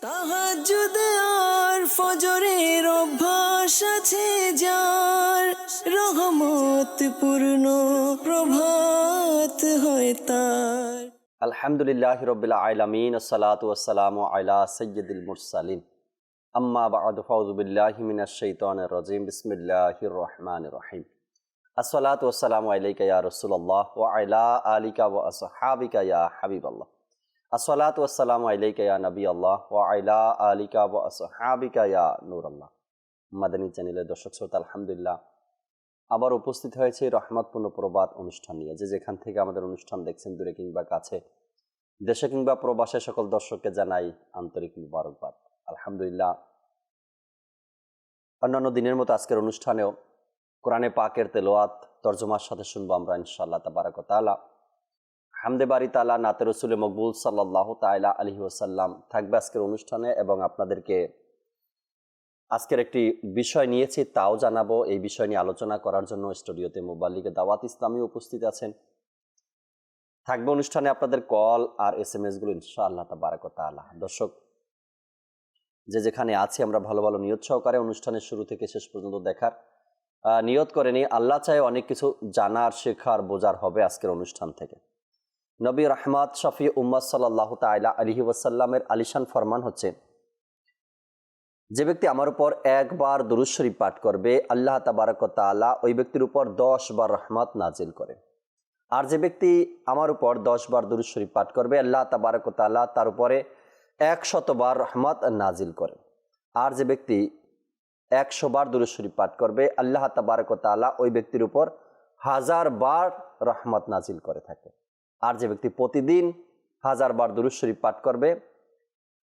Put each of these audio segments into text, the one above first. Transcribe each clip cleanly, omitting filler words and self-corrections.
তাহাজ্জুদ আর ফজরের অভ্যাস আছে যার, রহমত পূর্ণ প্রভাত হয় তার। আলহামদুলিল্লাহি রাব্বিল আলামিন, আসসালাতু ওয়াসসালামু আলা সাইয়্যিদিল মুরসালিন, আম্মা বা'দু, ফাউযু বিল্লাহি মিনাশ শাইতানির রাজীম, বিসমিল্লাহির রহমানির রহিম। আসসালাতু ওয়াসসালামু আলাইকা ইয়া রাসূলুল্লাহ ওয়া আলা আলিকা ওয়া আসহাবিকা ইয়া হাবিবাল্লাহ। আসসালাতু ওয়াসসালামু আলাইকা ইয়া নবিয়াল্লাহ ওয়া আলা আলিকা ওয়া আসহাবিকা ইয়া নূরাল্লাহ। মাদানী চ্যানেলের দর্শক শ্রোতা, আলহামদুলিল্লাহ আবার উপস্থিত হয়েছে রহমতপূর্ণ প্রবাদ অনুষ্ঠান নিয়ে। যেখান থেকে আমাদের অনুষ্ঠান দেখছেন, দূরে কিংবা কাছে, দেশে কিংবা প্রবাসে, সকল দর্শককে জানাই আন্তরিক মুবারকবাদ। আলহামদুলিল্লাহ, অন্যান্য দিনের মতো আজকের অনুষ্ঠানেও কোরআনে পাকের তেলাওয়াত তরজমার সাথে শুনবো আমরা ইনশাআল্লাহ তাবারাক ওয়া তাআলা। হামদে বারি তাআলা, নাতে রাসূলে মকবুল সাল্লাল্লাহু তাআলা আলাইহি ওয়াসাল্লাম থাকবে আজকের অনুষ্ঠানে, এবং আপনাদেরকে আজকের একটি বিষয় নিয়েছি তাও জানাবো। এই বিষয় নিয়ে আলোচনা করার জন্য স্টুডিওতে মুবাল্লিগে দাওয়াত ইসলামী উপস্থিত আছেন। থাকবে অনুষ্ঠানে আপনাদের কল আর SMS গুলো ইনশাআল্লাহ তাবারাক ওয়া তাআলা। দর্শক যেখানে আছি, আমরা ভালো ভালো নিয়ত সহকারে অনুষ্ঠানের শুরু থেকে শেষ পর্যন্ত দেখার নিয়ত করে নিই। আল্লাহ চায় অনেক কিছু জানার, শেখার, বোঝার হবে আজকের অনুষ্ঠান থেকে। নবী রাহমাত শফি উম্মাত সাল্লাল্লাহু তাআলা আলাইহি ওয়াসাল্লামের আলিশান ফরমান হচ্ছে, যে ব্যক্তি আমার উপর একবার দুরূদ শরীফ পাঠ করবে, আল্লাহ তাবারাক ওয়া তাআলা ওই ব্যক্তির উপর 10 বার রহমত নাজিল করে। আর যে ব্যক্তি আমার উপর 10 বার দুরূদ শরীফ পাঠ করবে, আল্লাহ তাবারাক ওয়া তাআলা তার উপরে 100 বার রহমত নাজিল করে। আর যে ব্যক্তি 100 বার দুরূদ শরীফ পাঠ করবে, আল্লাহ তাবারাক ওয়া তাআলা ওই ব্যক্তির উপর 1000 বার রহমত নাজিল করে থাকে। আর যে ব্যক্তি প্রতিদিন 1000 বার দুরূদ শরীফ পাঠ করবে,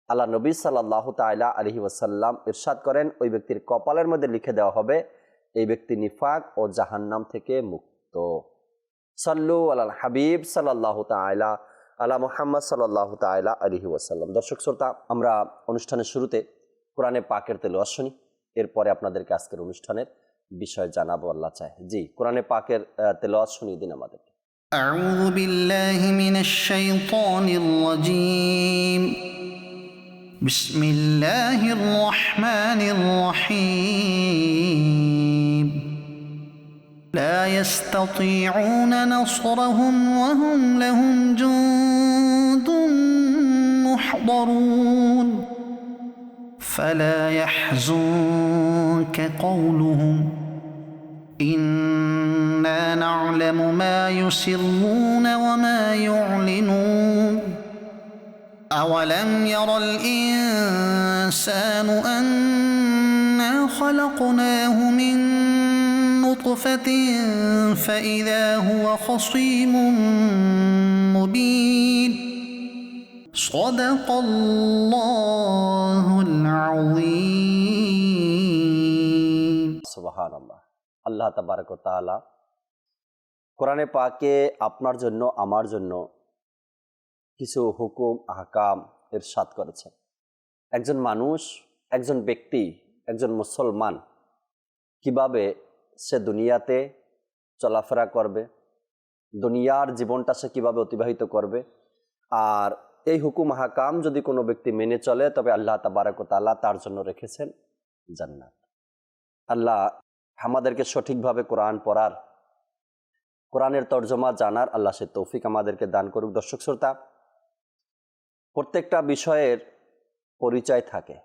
আল্লাহ নবী সাল্লাল্লাহু তাআলা আলাইহি ওয়াসাল্লাম ইরশাদ করেন, ওই ব্যক্তির কপালের মধ্যে লিখে দেওয়া হবে এই ব্যক্তি নিফাক ও জাহান্নাম থেকে মুক্ত। সাল্লু আলাল হাবিব সাল্লাল্লাহু তাআলা আলা মুহাম্মদ সাল্লাল্লাহু তাআলা আলাইহি ওয়াসাল্লাম। দর্শক শ্রোতা, আমরা অনুষ্ঠানের শুরুতে কোরআনে পাকের তেলাওয়াত শুনি, এরপরে আপনাদেরকে আজকের অনুষ্ঠানের বিষয় জানাবো আল্লাহ চায়। জি, কোরআনে পাকের তেলাওয়াত শুনিয়ে দিন আমাদেরকে। আউযু বিল্লাহি মিনাশ শাইতানির রাজীম। বিসমিল্লাহির রহমানির রহিম। لا يستطيعون نصرهم وهم لهم جند محضرون فلا يحزنك قولهم إنا نعلم ما يسرون وما يعلنون أولم ير الإنسان أنا خلقناه من نطفة فإذا هو خصيم مبين صدق الله العظيم. সুবহানাল্লাহ। আল্লাহ তাবারাক ওয়া তাআলা কোরআনে পাকে আপনার জন্য, আমার জন্য কিছু হুকুম আহকাম ইরশাদ করেছেন। একজন মানুষ, একজন ব্যক্তি, একজন মুসলমান কিভাবে সে দুনিয়াতে চলাফেরা করবে, দুনিয়ার জীবনটা সে কিভাবে অতিবাহিত করবে, আর এই হুকুম আহকাম যদি কোনো ব্যক্তি মেনে চলে, তবে আল্লাহ তাবারাক ওয়া তাআলা তার জন্য রেখেছেন জান্নাত। আল্লাহ আমাদেরকে সঠিকভাবে কোরআন পড়ার, কোরআনের তর্জমা জানার আল্লাহ সে তৌফিক আমাদেরকে দান করুক। দর্শক শ্রোতা, প্রত্যেকটা বিষয়ের পরিচয় থাকে,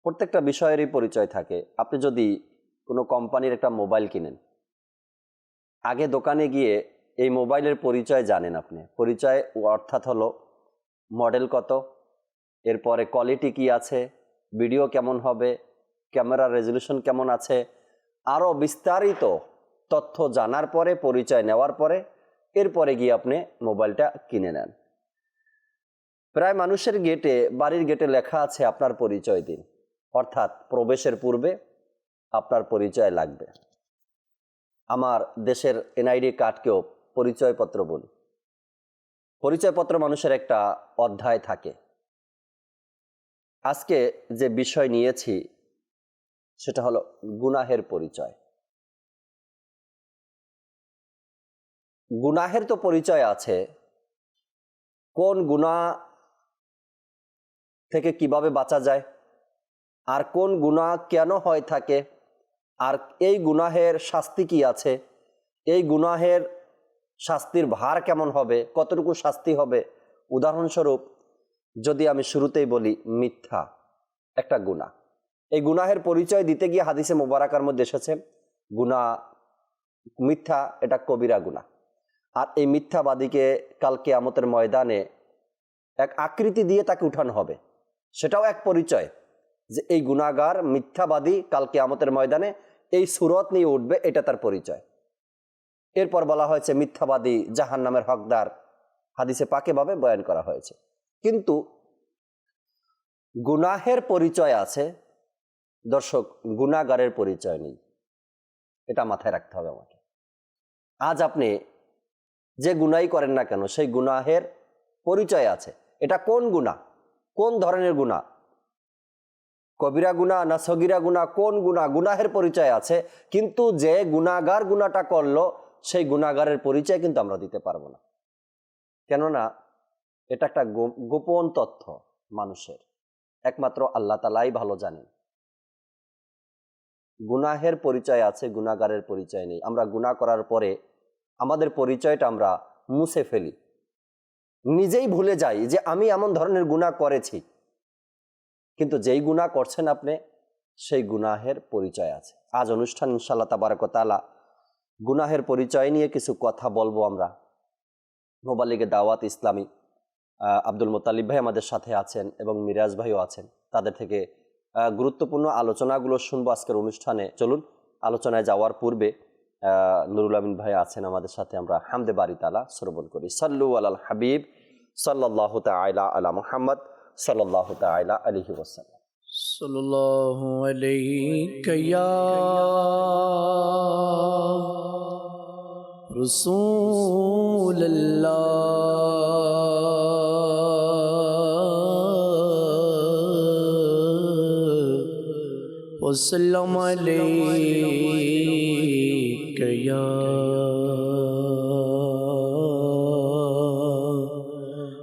প্রত্যেকটা বিষয়েরই পরিচয় থাকে। আপনি যদি কোনো কোম্পানির একটা মোবাইল কিনেন, আগে দোকানে গিয়ে এই মোবাইলের পরিচয় জানেন আপনি। পরিচয় অর্থাৎ হলো মডেল কত, এরপরে কোয়ালিটি কি আছে, ভিডিও কেমন হবে, ক্যামেরার রেজলিউশন কেমন আছে, আরও বিস্তারিত তথ্য জানার পরে, পরিচয় নেওয়ার পরে, এরপরে গিয়ে আপনি মোবাইলটা কিনে নেন। প্রায় মানুষের গেটে, বাড়ির গেটে লেখা আছে আপনার পরিচয় দিন, অর্থাৎ প্রবেশের পূর্বে আপনার পরিচয় লাগবে। আমার দেশের NID কার্ডকেও পরিচয়পত্র বলি। পরিচয়পত্র মানুষের একটা অধ্যায় থাকে। আজকে যে বিষয় নিয়েছি সেটা হলো গুনাহের পরিচয়। গুনাহের তো পরিচয় আছে, কোন গুনাহ থেকে কিভাবে বাঁচা যায়, আর কোন গুনাহ কেন হয় থাকে, আর এই গুনাহের শাস্তি কি আছে, এই গুনাহের শাস্তির ভার কেমন হবে, কতটুকু শাস্তি হবে। উদাহরণস্বরূপ যদি আমি শুরুতেই বলি, মিথ্যা একটা গুনাহ। এই গুনাহের পরিচয় দিতে গিয়ে হাদিসে মোবারকার মধ্যে এসেছে গুনাহ, মিথ্যা এটা কবিরা গুনাহ। আর এই মিথ্যাবাদীকে কাল কিয়ামতের ময়দানে এক আকৃতি দিয়ে তাকে উঠানো হবে, সেটাও এক পরিচয় যে এই গুনাহগার মিথ্যাবাদী কাল কিয়ামতের ময়দানে এই সুরত নিয়ে উঠবে, এটা তার পরিচয়। এরপর বলা হয়েছে মিথ্যাবাদী জাহান্নামের হকদার, হাদিসে পাকে ভাবে বয়ান করা হয়েছে। কিন্তু গুনাহের পরিচয় আছে দর্শক, গুনাহগারের পরিচয় নেই, এটা মাথায় রাখতে হবে আমাকে। আজ আপনি যে গুনাহই করেন না কেন, সেই গুনাহের পরিচয় আছে। এটা কোন গুনাহ, কোন ধরনের গুনাহ, কবিরা গুনাহ না সগীরা গুনাহ, কোন গুনাহ, গুনাহের পরিচয় আছে। কিন্তু যে গুনাহগার গুনাহটা করলো, সেই গুনাহগারের পরিচয় কিন্তু আমরা দিতে পারবো না, কেননা এটা একটা গোপন তথ্য মানুষের, একমাত্র আল্লাহ তাআলাই ভালো জানেন। গুনাহের পরিচয় আছে, গুনাহগারের পরিচয় নেই। আমরা গুনাহ করার পরে আমাদের পরিচয়টা আমরা মুছে ফেলি, নিজেই ভুলে যাই যে আমি এমন ধরনের গুনাহ করেছি। কিন্তু যেই গুনাহ করছেন আপনি, সেই গুনাহের পরিচয় আছে। আজ অনুষ্ঠান ইনশাআল্লাহ তাবারাক ওয়া তাআলা গুনাহের পরিচয় নিয়ে কিছু কথা বলবো আমরা। মোবালিগে দাওয়াত ইসলামী আব্দুল মোতালিব ভাই আমাদের সাথে আছেন এবং মিরাজ ভাইও আছেন। তাদের থেকে গুরুত্বপূর্ণ আলোচনাগুলো শুনবো আজকের অনুষ্ঠানে। চলুন আলোচনায় যাওয়ার পূর্বে নুরুল আমিন ভাই আছেন আমাদের সাথে, আমরা হামদে বারি তাআলা শ্রবণ করি। সাল্লু আলাল হাবিব সাল্লাল্লাহু তাআলা আলা মুহাম্মদ সাল্লাল্লাহু তাআলা আলাইহি ওয়াসাল্লাম। सल्लल्लाहु अलैहि या रसूल अल्लाह वसल्लम अलैहि या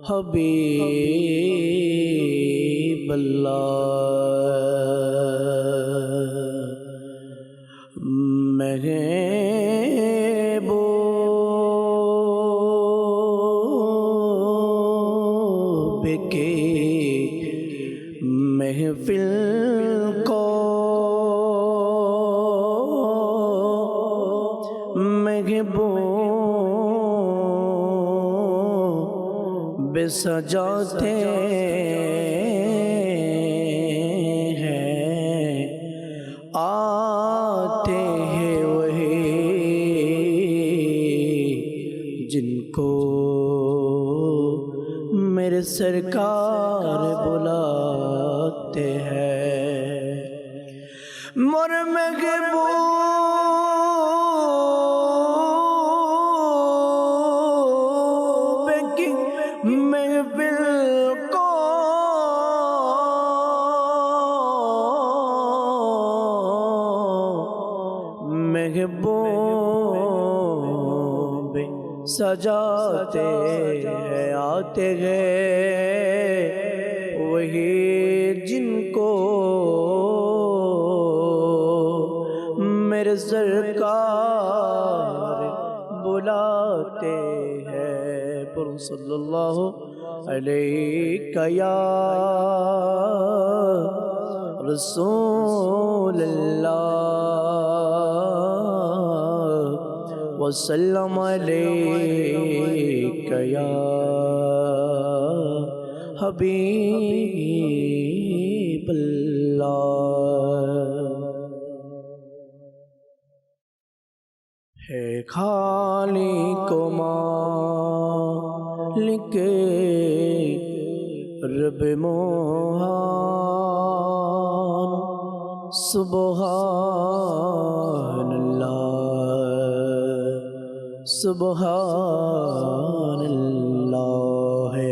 हबीब महबूब के महफिल को महबूब सजाते आते हैं वही जिनको मेरे सरकार बुलाते हैं। मोर महबूब की महफिल को महबूब सजाते हैं आते हैं वही जिनको मेरे सरकार बुलाते हैं। पर सल्लल्लाहु अलैहि या रसूल अल्लाह वसल्लम अलैहि या हबीब अल्लाह। है खालिक मालिक रब मोहन सुबहान अल्लाह सुबहान अल्लाह। है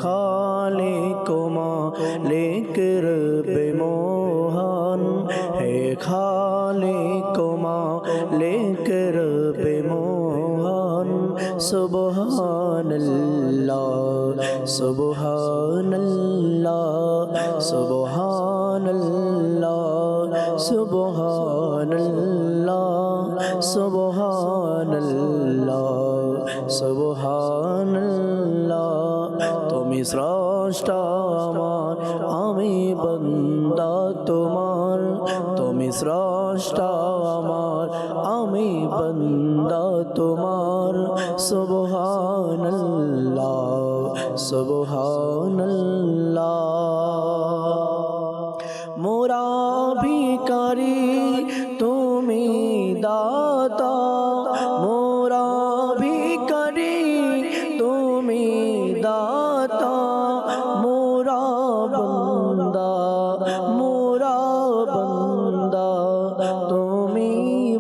खालिक मालिक रब मोहन है खालिक मालिक रब मोहन सुबहान अल्लाह सुबहान अल्लाह সুবহানাল্লাহ সুবহানাল্লাহ সুবহানাল্লাহ সুবহানাল্লাহ তুমি স্রষ্টা আমার আমি বান্দা তোমার তুমি স্রষ্টা আমার আমি বান্দা তোমার সুবহানাল্লাহ সুবহানাল্লাহ মোরা ভিখারি তুমি দাতা মোরা ভিখারি তুমি দাতা মোরা বান্দা তুমি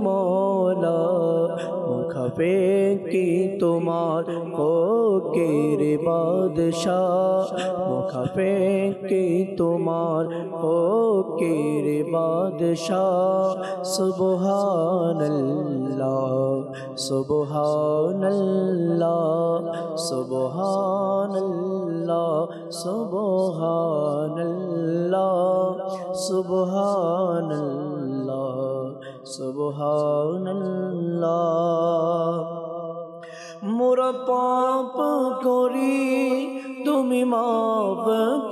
মওলা মুখাপেকি তোমার ফকির বাদশাহ মুখাপেকি তোমার ফকির বাদশাহ সুবহানাল্লাহ সুবহানাল্লাহ সুবহানাল্লাহ সুবহানাল্লাহ সুবহানাল্লাহ সুবহানাল্লাহ মোরা পাপ করি তুমি মাফ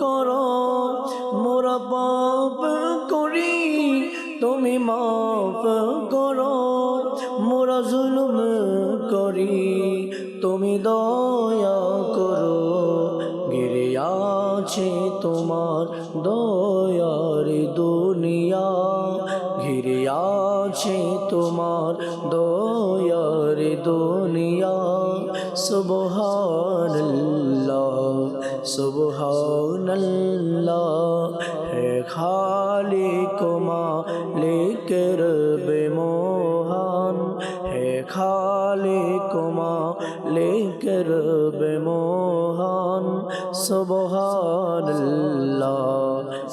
করো মোরা পাপ করি তুমি মাফ করো মোরা জুলুম করি তুমি দয়া করো ঘিরে আছে তোমার দয়ার দুনিয়া ঘিরে আছে তোমার দয়ার দুনিয়া সুবহানাল্লাহ সুবহানাল্লাহ হে খালিক মালিক রবে মোহন হে খালিক মালিক রবে মোহন সুবহানাল্লাহ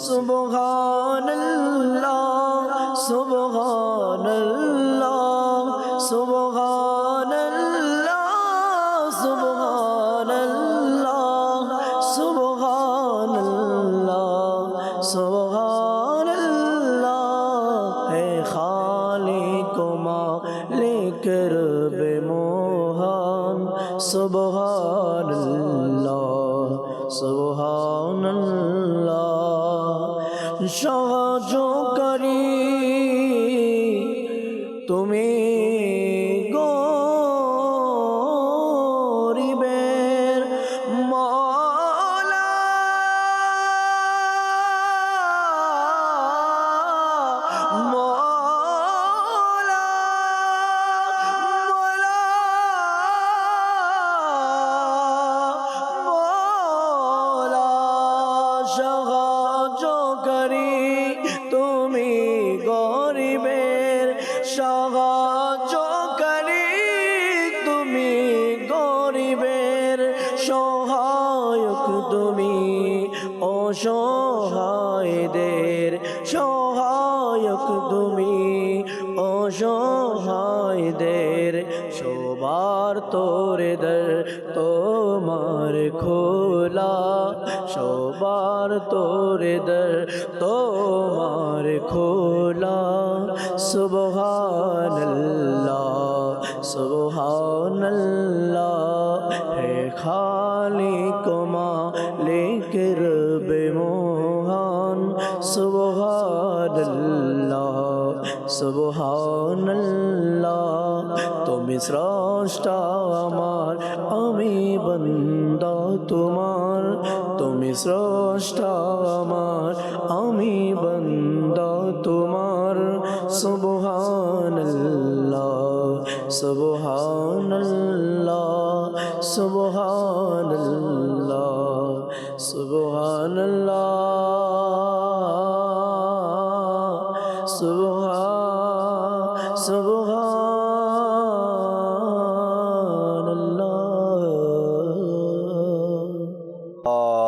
সুবহানাল্লাহ সুবহানাল্লাহ সুবহানাল্লাহ সুবহানাল্লাহ সুবহানাল্লাহ হে খালিক মালিক রবে মোহন সুবহানাল্লাহ সুবহানাল্লাহ সহযোগকারী তুমি গরিবের মওলা মওলা মওলা সাহায্যকারী তুমি গরিবের সাহায্যকারী তুমি গরিবের সহায়ক তুমি অসহায়দের সহায়ক তুমি অসহায়দের সবার তোরে দের তোমার খোলা সবার তোরে দের তোমার খোলা সুবহানাল্লাহ সুবহানাল্লাহ হে খালিক মালিক রবে মোহন সুবহানাল্লাহ সুবহানাল্লাহ তুমি স্রষ্টা আমার আমি বান্দা তোমার তুমি স্রষ্টা আমার আমি বান্দা তোমার সুবহানাল্লাহ সুবহানাল্লাহ সুবহানাল্লাহ সুবহানাল্লাহ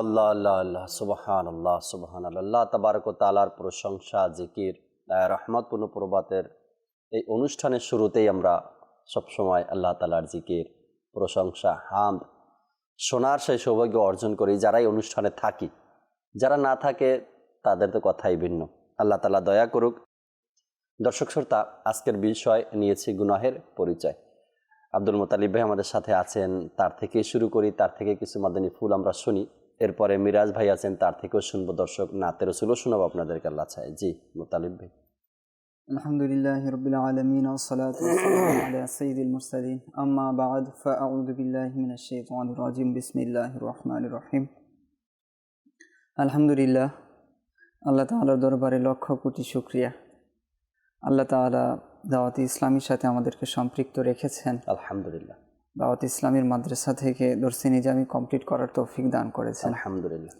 আল্লাহ আল্লাহ আল্লাহ সুবহানাল্লাহ সুবহানাল্লাহ আল্লাহ তাবারক ওয়া তাআলার প্রশংসা জিকির রহমতপূর্ণ প্রভাতের এই অনুষ্ঠানের শুরুতেই আমরা সবসময় আল্লাহ তাআলার জিকির প্রশংসা হামদ শোনার সেই সৌভাগ্য অর্জন করি যারা এই অনুষ্ঠানে থাকি। যারা না থাকে তাদের তো কথাই ভিন্ন। আল্লাহ তাআলা দয়া করুক। দর্শক শ্রোতা, আজকের বিষয় নিয়েছি গুনাহের পরিচয়। আব্দুল মোতালিব ভাই আমাদের সাথে আছেন, তার থেকে শুরু করি, তার থেকে কিছু মাদানী ফুল আমরা শুনি, এরপরে মিরাজ ভাই আছেন, তার থেকেও শুনবো। দর্শক নাতে রসুলও শোনাবো আপনাদেরকে। আল্লাহ চাই। জি মোতালিব ভাই। আলহামদুলিল্লাহি রাব্বিল আলামিন ওয়া সলাতু ওয়া সালামু আলা সাইয়্যিদিল মুরসালিন আম্মা বা'দ ফাআউযু বিল্লাহি মিনাশ শাইতানির রাজিম বিসমিল্লাহির রহমানির রহিম। আলহামদুলিল্লাহ, আল্লাহ তাআলার দরবারে লক্ষ কোটি শুকরিয়া। আল্লাহ তাআলা দাওয়াতে ইসলামীর সাথে আমাদেরকে সম্পৃক্ত রেখেছেন। আলহামদুলিল্লাহ। দাওয়াতে ইসলামীর মাদ্রাসা থেকে দর্সে নিজামি কমপ্লিট করার তৌফিক দান করেছেন। আলহামদুলিল্লাহ।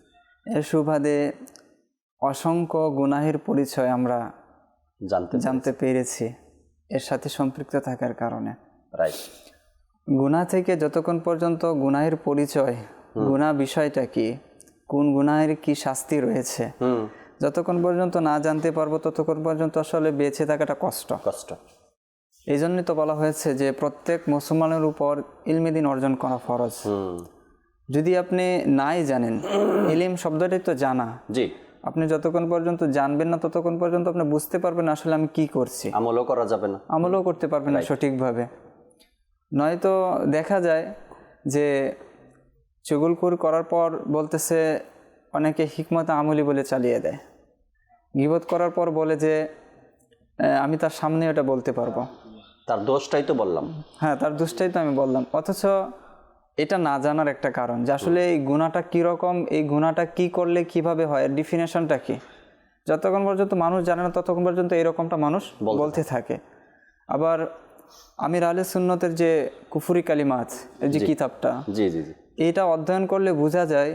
এর সুবাদে অসংখ্য গুনাহের পরিচয় আমরা জানতে পেরেছি এর সাথে সম্পৃক্ত থাকার কারণে। রাইট। গুনাহ থেকে যতক্ষণ পর্যন্ত গুনাহের পরিচয়, গুনাহ বিষয়টা কি, কোন গুনাহের কি শাস্তি রয়েছে, যতক্ষণ পর্যন্ত না জানতে পারবো ততক্ষণ পর্যন্ত আসলে বেঁচে থাকাটা কষ্ট। এই জন্যই তো বলা হয়েছে যে প্রত্যেক মুসলমানের উপর ইলমে দ্বীন অর্জন করা ফরজ। যদি আপনি নাই জানেন, ইলম শব্দটাই তো জানা। জি। আপনি যতক্ষণ পর্যন্ত জানবেন না ততক্ষণ পর্যন্ত আপনি বুঝতে পারবেন না আসলে আমি কি করছি, আমলও করা যাবে না, আমলও করতে পারবেন না সঠিকভাবে। নয়তো দেখা যায় যে চুগলখুর করার পর বলতেছে, অনেকে হিকমত আমলি বলে চালিয়ে দেয়। গীবত করার পর বলে যে আমি তার সামনে এটা বলতে পারবো, তার দোষটাই তো বললাম। হ্যাঁ, তার দোষটাই তো আমি বললাম। অথচ এটা না জানার একটা কারণ যে আসলে এই গুনাহটা কীরকম, এই গুনাহটা কি করলে কিভাবে হয়, ডিফিনেশনটা কি। যতক্ষণ পর্যন্ত মানুষ জানে না ততক্ষণ পর্যন্ত এরকমটা মানুষ বলতে থাকে। আবার আমির আহলে সুন্নতের যে কুফরি কালিমাত, এই যে কিতাবটা, জি জি জি, এটা অধ্যয়ন করলে বোঝা যায়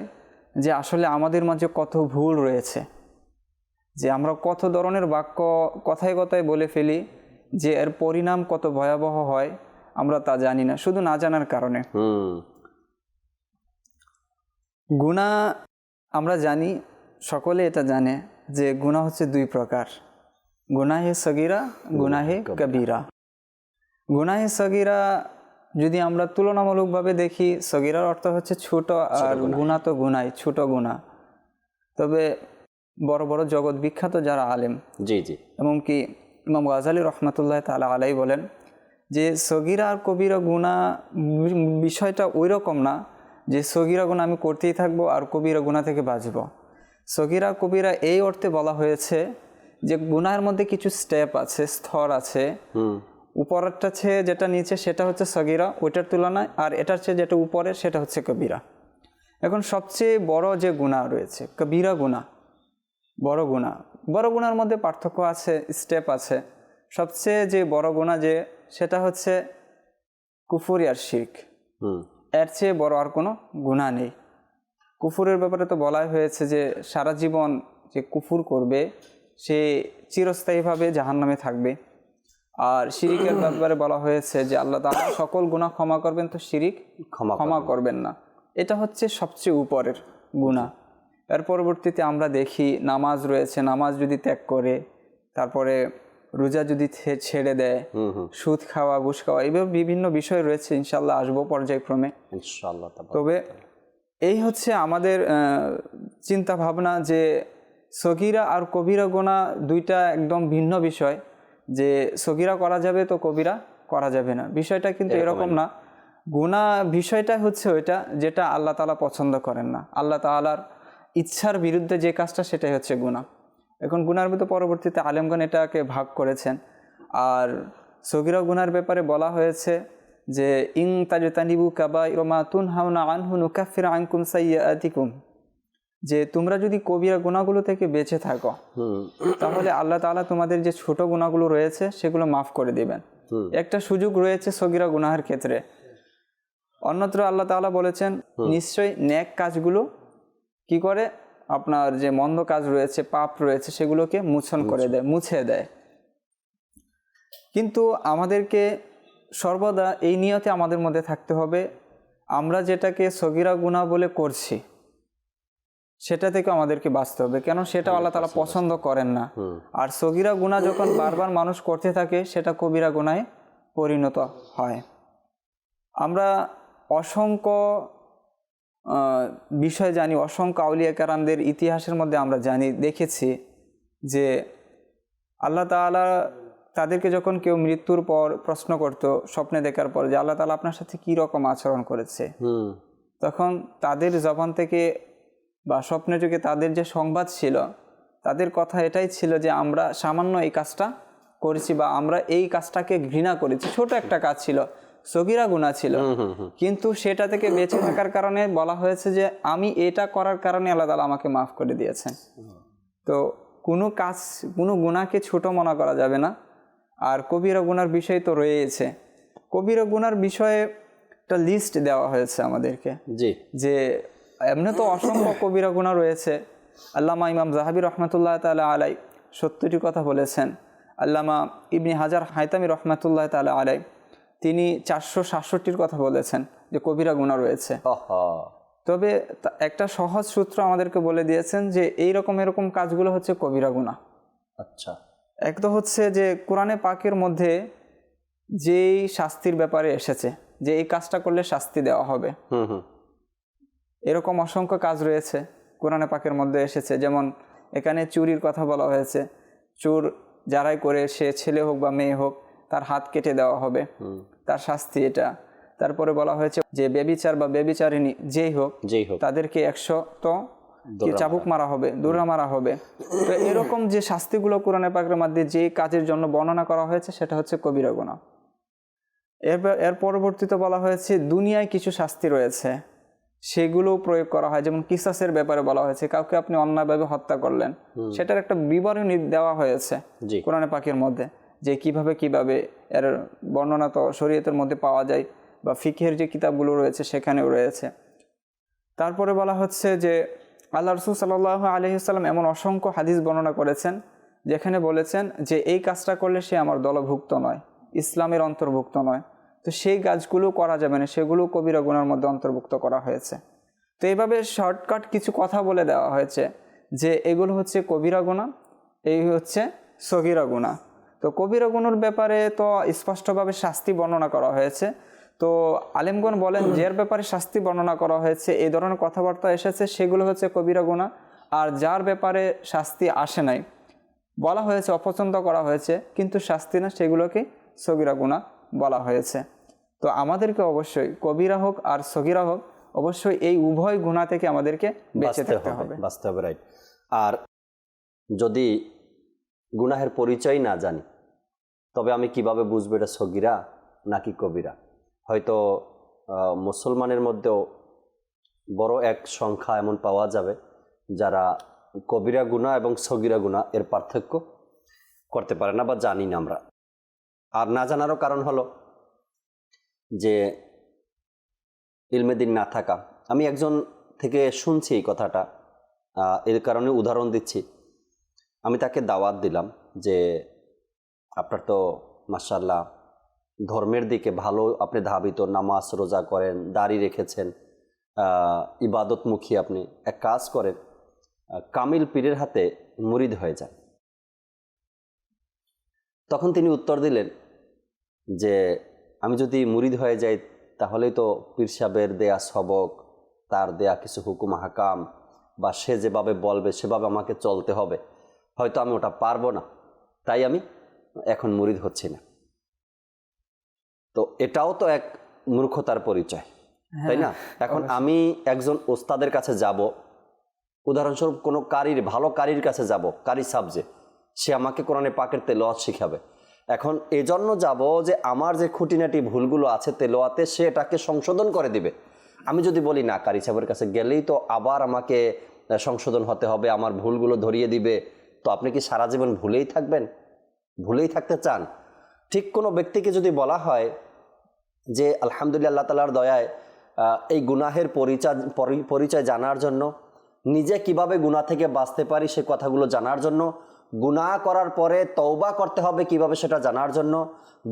যে আসলে আমাদের মাঝে কত ভুল রয়েছে, যে আমরা কত ধরনের বাক্য কথায় কথায় বলে ফেলি, যে এর পরিণাম কত ভয়াবহ হয় আমরা তা জানি না, শুধু না জানার কারণে। গুনাহ আমরা জানি, সকলে এটা জানে যে গুনাহ হচ্ছে দুই প্রকার, গুনাহে সগীরা, গুনাহে কবিরা। গুনাহে সগীরা যদি আমরা তুলনামূলকভাবে দেখি, সগীরার অর্থ হচ্ছে ছোট, আর গুনাহ তো গুনাহ, ছোট গুনাহ। তবে বড় বড় জগৎ বিখ্যাত যারা আলেম, জি জি, এমনকি ইমাম গাজালি রহমতুল্লাহ তাআলা আলাইহি বলেন যে সগীরা আর কবিরা গুনাহ বিষয়টা ওই রকম না যে সগীরা গুনাহ আমি করতেই থাকবো আর কবিরা গুনাহ থেকে বাঁচব। সগীরা কবিরা এই অর্থে বলা হয়েছে যে গুনাহের মধ্যে কিছু স্টেপ আছে, স্তর আছে। উপরেরটা চেয়ে যেটা নিচে সেটা হচ্ছে সগীরা, ওইটার তুলনায়, আর এটার চেয়ে যেটা উপরে সেটা হচ্ছে কবিরা। এখন সবচেয়ে বড় যে গুনাহ রয়েছে কবিরা গুনাহ, বড় গুনাহ, বড় গুনার মধ্যে পার্থক্য আছে, স্টেপ আছে। সবচেয়ে যে বড় গুনাহ যে সেটা হচ্ছে কুফরি আর শিরক, এর চেয়ে বড় আর কোনো গুনাহ নেই। কুফুরের ব্যাপারে তো বলাই হয়েছে যে সারা জীবন যে কুফুর করবে সে চিরস্থায়ীভাবে জাহান্নামে থাকবে। আর শিরিকের ব্যাপারে বলা হয়েছে যে আল্লাহ তাআলা সকল গুনাহ ক্ষমা করবেন, তো শিরিক ক্ষমা করবেন না। এটা হচ্ছে সবচেয়ে উপরের গুনাহ। এর পরবর্তীতে আমরা দেখি নামাজ রয়েছে, নামাজ যদি ত্যাগ করে, তারপরে রোজা যদি ছেড়ে দেয়, সুদ খাওয়া, ঘুষ খাওয়া, এইভাবে বিভিন্ন বিষয় রয়েছে, ইনশাল্লাহ আসবো পর্যায়ক্রমে ইনশাআল্লাহ। তবে এই হচ্ছে আমাদের চিন্তা ভাবনা যে সগীরা আর কবিরা গুনাহ দুইটা একদম ভিন্ন বিষয়, যে সগীরা করা যাবে তো কবিরা করা যাবে না, বিষয়টা কিন্তু এরকম না। গুনাহ বিষয়টা হচ্ছে ওইটা যেটা আল্লাহ তাআলা পছন্দ করেন না, আল্লাহ তাআলার ইচ্ছার বিরুদ্ধে যে কাজটা, সেটাই হচ্ছে গুনাহ। এখন গুনার মধ্যে পরবর্তীতে আলেমগণ এটাকে ভাগ করেছেন। আর সগীরা গুনার ব্যাপারে বলা হয়েছে যে ইন তাজতানিবু কাবাইরা মা তুনহাউনা আনহু নুকাফির আনকুম সাইয়্যাতিকুম, যে তোমরা যদি কবিরা গুনাহগুলো থেকে বেঁচে থাকো তাহলে আল্লাহ তাআলা তোমাদের যে ছোট গুনাহগুলো রয়েছে সেগুলো মাফ করে দিবেন। একটা সুযোগ রয়েছে সগীরা গুনাহের ক্ষেত্রে। অন্যত্র আল্লাহ তাআলা বলেছেন নিশ্চয়ই নেক কাজগুলো কি করে, আপনার যে মন্দ কাজ রয়েছে, পাপ রয়েছে, সেগুলোকে মোচন করে দেয়, মুছে দেয়। কিন্তু আমাদেরকে সর্বদা এই নিয়তে আমাদের মধ্যে থাকতে হবে, আমরা যেটাকে সগীরা গুনাহ বলে করছি সেটা থেকে আমাদেরকে বাঁচতে হবে, কেন সেটা আল্লাহ তাআলা পছন্দ করেন না। আর সগীরা গুনাহ যখন বারবার মানুষ করতে থাকে সেটা কবিরা গুনাহে পরিণত হয়। আমরা অসংখ্য বিষয় জানি, অসংখ্য আউলিয়া কেরামদের ইতিহাসের মধ্যে আমরা জানি, দেখেছি যে আল্লাহ তাআলা তাদেরকে যখন কেউ মৃত্যুর পর প্রশ্ন করতো স্বপ্নে দেখার পর যে আল্লাহ তাআলা আপনার সাথে কী রকম আচরণ করেছে, তখন তাদের জবান থেকে বা স্বপ্নে যুগে তাদের যে সংবাদ ছিল, তাদের কথা এটাই ছিল যে আমরা সামান্য এই কাজটা করেছি বা আমরা এই কাজটাকে ঘৃণা করেছি, ছোট একটা কাজ ছিল, সগীরা গুনাহ ছিল, কিন্তু সেটা থেকে বেঁচে থাকার কারণে বলা হয়েছে যে আমি এটা করার কারণে আল্লাহ তাআলা আমাকে মাফ করে দিয়েছেন। তো কোনো কাজ, কোনো গুনাহকে ছোট মনে করা যাবে না। আর কবিরা গুনার বিষয় তো রয়েছে, কবিরা গুনার বিষয়ে একটা লিস্ট দেওয়া হয়েছে আমাদেরকে, জি, যে এমনি তো অসংখ্য কবিরা গুনাহ রয়েছে। আল্লামা ইমাম যাহাবী রহমতুল্লাহ তাআলা আলাই 70টি কথা বলেছেন। আল্লামা ইবনে হাজার হায়তামি রহমতুল্লাহ তাআলা আলাই তিনি 467টির কথা বলেছেন যে কবিরা গুনাহ রয়েছে। তবে একটা সহজ সূত্র আমাদেরকে বলে দিয়েছেন যে এরকম কাজগুলো হচ্ছে কবিরা গুনাহ। আচ্ছা, এক তো হচ্ছে যে কোরআনে পাকের মধ্যে যেই শাস্তির ব্যাপারে এসেছে যে এই কাজটা করলে শাস্তি দেওয়া হবে, এরকম অসংখ্য কাজ রয়েছে কোরআনে পাকের মধ্যে এসেছে। যেমন এখানে চুরির কথা বলা হয়েছে, চোর যারাই করে সে ছেলে হোক বা মেয়ে হোক তার হাত কেটে দেওয়া হবে, তার শাস্তি এটা। তারপরে বলা হয়েছে যে বেবিচার বা বেবিচারিণী যেই হোক তাদেরকে 100 চাবুক মারা হবে, দৌড়া মারা হবে। তো এরকম যে শাস্তিগুলো কোরআনে পাকের মধ্যে যে কাজের জন্য বর্ণনা করা হয়েছে সেটা হচ্ছে কবিরা গুনাহ। এর পরবর্তীতে বলা হয়েছে দুনিয়ায় কিছু শাস্তি রয়েছে সেগুলো প্রয়োগ করা হয়, যেমন কিসাসের ব্যাপারে বলা হয়েছে, কাউকে আপনি অন্যায়ভাবে হত্যা করলেন সেটার একটা বিবরণী দেওয়া হয়েছে কোরআনে পাকের মধ্যে, যে কিভাবে এর বর্ণনা তো শরীয়তের মধ্যে পাওয়া যায় বা ফিকহের যে কিতাবগুলো রয়েছে সেখানেও রয়েছে। তারপরে বলা হচ্ছে যে আল্লাহ রাসূল সাল্লাল্লাহু আলাইহি ওয়াসাল্লাম এমন অসংখ্য হাদিস বর্ণনা করেছেন যেখানে বলেছেন যে এই কাজটা করলে সে আমার দলভুক্ত নয়, ইসলামের অন্তর্ভুক্ত নয়। তো সেই কাজগুলো করা যাবে না, সেগুলো কবিরা গুনার মধ্যে অন্তর্ভুক্ত করা হয়েছে। তো এইভাবে শর্টকাট কিছু কথা বলে দেওয়া হয়েছে যে এগুলো হচ্ছে কবিরা গুনাহ, এই হচ্ছে সগীরা গুনাহ। তো কবিরা গুনার ব্যাপারে তো স্পষ্টভাবে শাস্তি বর্ণনা করা হয়েছে। তো আলেমগণ বলেন যে এর ব্যাপারে শাস্তি বর্ণনা করা হয়েছে, এই ধরনের কথাবার্তা এসেছে, সেগুলো হচ্ছে কবিরা গুনাহ। আর যার ব্যাপারে শাস্তি আসে নাই, বলা হয়েছে অপছন্দ করা হয়েছে কিন্তু শাস্তি না, সেগুলোকে সগীরা গুনাহ বলা হয়েছে। তো আমাদেরকে অবশ্যই কবিরা হোক আর সগীরা হোক অবশ্যই এই উভয় গুনাহ থেকে আমাদেরকে বেঁচে থাকতে হবে, বাঁচতে হবে, রাইট। আর যদি গুনাহের পরিচয় না জানি তবে আমি কিভাবে বুঝবো এটা সগীরা নাকি কবিরা? হয়তো মুসলমানের মধ্যেও বড় এক সংখ্যা এমন পাওয়া যাবে যারা কবিরা গুনাহ এবং সগীরা গুনাহ এর পার্থক্য করতে পারে না বা জানি না আমরা। আর না জানারও কারণ হলো যে ইলমে দ্বীন না থাকা। আমি একজন থেকে শুনছি এই কথাটা, এর কারণে উদাহরণ দিচ্ছি। আমি তাকে দাওয়াত দিলাম যে আপনার তো মাশাআল্লাহ ধর্মের দিকে ভালো, আপনি ধাবিত, নামাজ রোজা করেন, দাড়ি রেখেছেন, ইবাদতমুখী, আপনি এক কাজ করেন, কামিল পীরের হাতে মুরিদ হয়ে যান। তখন তিনি উত্তর দিলেন যে আমি যদি মুরিদ হয়ে যাই তাহলেই তো পীর সাহেবের দেয়া সবক, তার দেয়া কিছু হুকুম হাকাম বা সে যেভাবে বলবে সেভাবে আমাকে চলতে হবে, হয়তো আমি ওটা পারবো না, তাই আমি এখন মুরিদ হচ্ছি না। তো এটাও তো এক মূর্খতার পরিচয়, তাই না? এখন আমি একজন ওস্তাদের কাছে যাব, উদাহরণস্বরূপ কোনো কারির, ভালো কারির কাছে যাব, কারি সাবজেক্ট, সে আমাকে কোরআনে পাকের তেলাওয়াত শিখাবে। এখন এজন্য যাব যে আমার যে খুঁটিনাটি ভুলগুলো আছে তেলাওয়াতে সে এটাকে সংশোধন করে দিবে। আমি যদি বলি না, কারি সাহেবের কাছে গেলেই তো আবার আমাকে সংশোধন হতে হবে, আমার ভুলগুলো ধরিয়ে দিবে, তো আপনি কি সারা জীবন ভুলেই থাকবেন? ভুলেই থাকতে চান? ঠিক কোনো ব্যক্তিকে যদি বলা হয় যে আলহামদুলিল্লাহ আল্লাহ তাআলার দয়ায় এই গুনাহের পরিচয় জানার জন্য, নিজে কিভাবে গুনাহ থেকে বাঁচতে পারি সে কথাগুলো জানার জন্য, গুনাহ করার পরে তওবা করতে হবে কিভাবে সেটা জানার জন্য,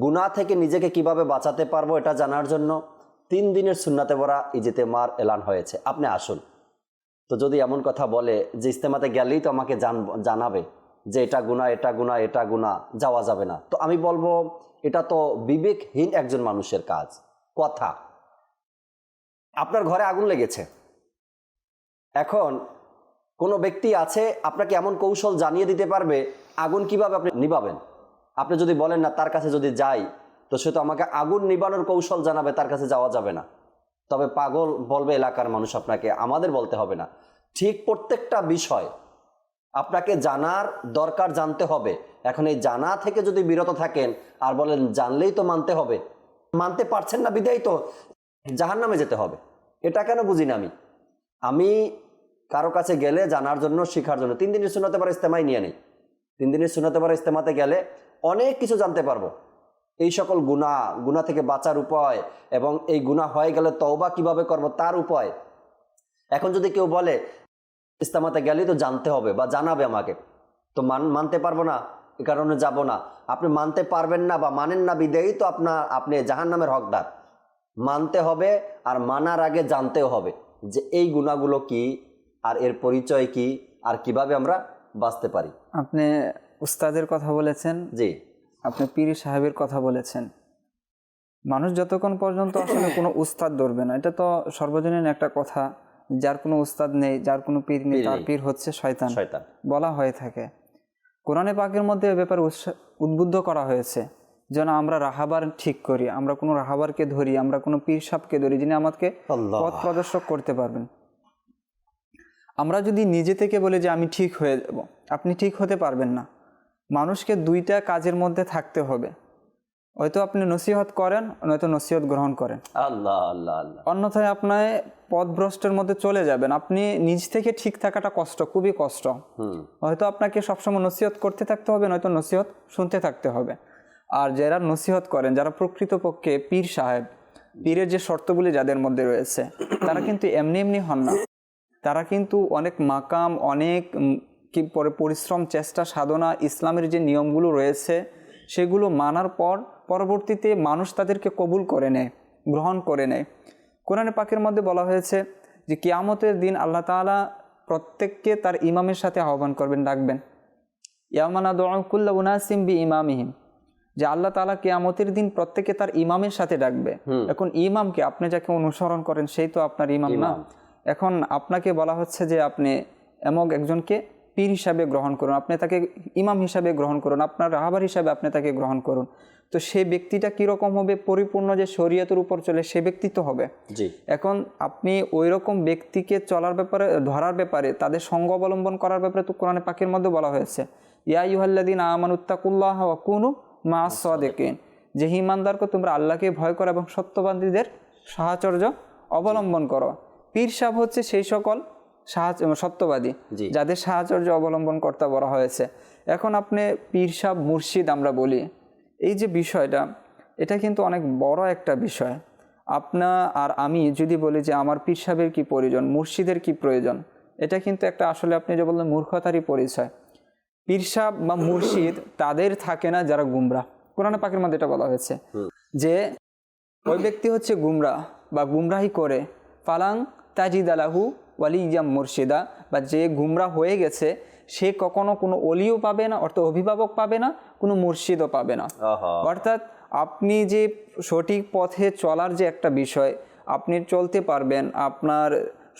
গুনাহ থেকে নিজেকে কিভাবে বাঁচাতে পারবো এটা জানার জন্য 3 দিনের সুন্নাতে ভরা ইজতেমার এলান হয়েছে, আপনি আসুন। তো যদি এমন কথা বলে যে ইজতেমাতে গেলেই তো আমাকে জানাবে যে এটা গুনাহ, এটা গুনাহ, এটা গুনাহ, যাওয়া যাবে না, তো আমি বলবো এটা তো বিবেকহীন একজন মানুষের কাজ। কথা, আপনার ঘরে আগুন লেগেছে, এখন কোনো ব্যক্তি আছে আপনাকে এমন কৌশল জানিয়ে দিতে পারবে আগুন কিভাবে আপনি নিভাবেন। আপনি যদি বলেন না তার কাছে যদি যাই তো সে তো আমাকে আগুন নিবানোর কৌশল জানাবে, তার কাছে যাওয়া যাবে না। তবে পাগল বলবে এলাকার মানুষ আপনাকে, আমাদের বলতে হবে না। ঠিক প্রত্যেকটা বিষয় আপনাকে জানার দরকার, জানতে হবে। এখন এই জানা থেকে যদি বিরত থাকেন আর বলেন জানলেই তো মানতে হবে, মানতে পারছেন না বিধায় তো জাহান্নামে যেতে হবে, এটা কেন বুঝি না আমি কারো কাছে গেলে জানার জন্য, শেখার জন্য 3 দিনের সুন্নতে পারে ইস্তেমাই নিয়ে নেই। 3 দিনের সুন্নতে পারে ইস্তেমাতে গেলে অনেক কিছু জানতে পারবো, এই সকল গুনাহ থেকে বাঁচার উপায় এবং এই গুনাহ হয়ে গেলে তওবা কিভাবে করব তার উপায়। এখন যদি কেউ বলে ইস্তেমাতে গেলেই তো জানতে হবে বা জানাবে আমাকে, তো মানতে পারবো না, এ কারণে যাব না। আপনি মানতে পারবেন না বা মানেন না বিদেয়ই তো আপনি জাহান্নামের হকদার। মানতে হবে, আর মানার আগে জানতেও হবে যে এই গুনাহগুলো কি, আর এর পরিচয় কি, আর কিভাবে আমরা বাঁচতে পারি। আপনি উস্তাদের কথা বলেছেন, জি, আপনি পীর সাহেবের কথা বলেছেন। মানুষ যতক্ষণ পর্যন্ত আসলে কোনো উস্তাদ ধরবে না, এটা তো সর্বজনীন একটা কথা, যার কোনো উস্তাদ নেই, যার কোনো পীর নেই, তার পীর হচ্ছে শয়তান বলা হয়ে থাকে। কোরআনে পাকের মধ্যে এ ব্যাপারে উদ্বুদ্ধ করা হয়েছে যেন আমরা রাহাবার ঠিক করি, আমরা কোনো রাহাবারকে ধরি, আমরা কোনো পীর সাহেবকে ধরি যিনি আমাদেরকে পথ প্রদর্শক করতে পারবেন। আমরা যদি নিজে থেকে বলি যে আমি ঠিক হয়ে যাব, আপনি ঠিক হতে পারবেন না। মানুষকে 2টা কাজের মধ্যে থাকতে হবে, হয়তো আপনি নসিহত করেন, নয়তো নসিহত গ্রহণ করেন। আল্লাহ আল্লাহ আল্লাহ। অন্যথায় আপনার পথভ্রষ্টের মধ্যে চলে যাবেন। আপনি নিজ থেকে ঠিক থাকাটা কষ্ট, খুবই কষ্ট। হয়তো আপনাকে সবসময় নসিহত করতে থাকতে হবে, নয়তো নসিহত শুনতে থাকতে হবে। আর যারা নসিহত করেন, যারা প্রকৃতপক্ষে পীর সাহেব, পীরের যে শর্তগুলি যাদের মধ্যে রয়েছে, তারা কিন্তু এমনি এমনি হন না। তারা কিন্তু অনেক মাকাম, অনেক পরিশ্রম, চেষ্টা, সাধনা, ইসলামের যে নিয়মগুলো রয়েছে সেগুলো মানার পর পরবর্তীতে মানুষ তাদেরকে কবুল করে নেয়, গ্রহণ করে নেয়। কোরআনে পাকের মধ্যে বলা হয়েছে যে কিয়ামতের দিন আল্লাহ তাআলা প্রত্যেককে তার ইমামের সাথে আহ্বান করবেন, ডাকবেন। ইয়াওমা নাদউ কুল্লা উনাসিম বিইমামিহিম, যে আল্লাহ তাআলা কিয়ামতের দিন প্রত্যেককে তার ইমামের সাথে ডাকবে। এখন ইমামকে, আপনি যাকে অনুসরণ করেন সেই তো আপনার ইমাম না। এখন আপনাকে বলা হচ্ছে যে আপনি এমন একজনকে পীর হিসাবে গ্রহণ করুন, আপনি তাকে ইমাম হিসাবে গ্রহণ করুন, আপনার রাহাবার হিসাবে আপনি তাকে গ্রহণ করুন। তো সেই ব্যক্তিটা কীরকম হবে? পরিপূর্ণ যে শরীয়তের উপর চলে সে ব্যক্তি তো হবে। এখন আপনি ওই রকম ব্যক্তিকে চলার ব্যাপারে, ধরার ব্যাপারে, তাদের সঙ্গ অবলম্বন করার ব্যাপারে তো কোরআনে পাকের মধ্যে বলা হয়েছে, ইয়া আইয়ুহাল্লাযীনা আমানুত্তাকুল্লাহ ওয়া কুনু মাআস সাদিকিন, যে ঈমানদারকে তোমরা আল্লাহকে ভয় করো এবং সত্যবাদীদের সাহচর্য অবলম্বন করো। পীর সাহেব হচ্ছে সেই সকল সত্যবাদী যাদের সাহচর্য অবলম্বন করতে বলা হয়েছে। এখন আপনি পীর সাহেব, মুর্শিদ আমরা বলি, এই যে বিষয়টা, এটা কিন্তু অনেক বড় একটা বিষয়। আপনার আর আমি যদি বলি যে আমার পীর সাহেবের কী প্রয়োজন, মুর্শিদের কি প্রয়োজন, এটা কিন্তু একটা আসলে আপনি যে বললেন মূর্খতারই পরিচয়। পীর সাহেব বা মুর্শিদ তাদের থাকে না যারা গুমরাহ। কোরআনে পাকের মধ্যে এটা বলা হয়েছে যে ওই ব্যক্তি হচ্ছে গুমরাহ বা গুমরাহি করে, ফালাং তাজিদ আলাহু ওয়ালিয়াম মুর্শিদা, বা যে গুমরাহ হয়ে গেছে সে কখনো কোনো অলিও পাবে না, অর্থাৎ অভিভাবক পাবে না, কোনো মুর্শিদও পাবে না। অর্থাৎ আপনি যে সঠিক পথে চলার যে একটা বিষয়, আপনি চলতে পারবেন, আপনার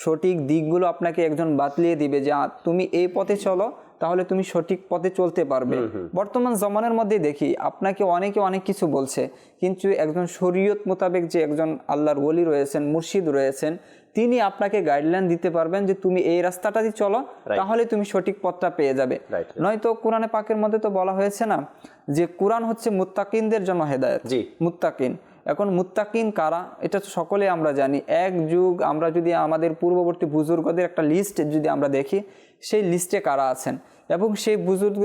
সঠিক দিকগুলো আপনাকে একজন বাতলিয়ে দিবে যে তুমি এই পথে চলো, তাহলে তুমি সঠিক পথে চলতে পারবে। বর্তমান জমানার মধ্যে দেখি আপনাকে অনেকে অনেক কিছু বলছে, কিন্তু একজন শরীয়ত মোতাবেক যে একজন আল্লাহর ওলি রয়েছেন, মুর্শিদ রয়েছেন, তিনি আপনাকে গাইডলাইন দিতে পারবেন যে তুমি এই রাস্তাটা দিয়ে চলো, তাহলে তুমি সঠিক পথটা পেয়ে যাবে। নয়তো কোরআনে পাকের মধ্যে তো বলা হয়েছে না যে কোরআন হচ্ছে মুত্তাকিনদের জন্য হেদায়েত। মুত্তাকিন, এখন মুত্তাকিন কারা এটা তো সকলে আমরা জানি। এক যুগ আমরা যদি আমাদের পূর্ববর্তী বুজুর্গদের একটা লিস্ট যদি আমরা দেখি, সেই লিস্টে কারা আছেন এবং সেই বুজুর্গ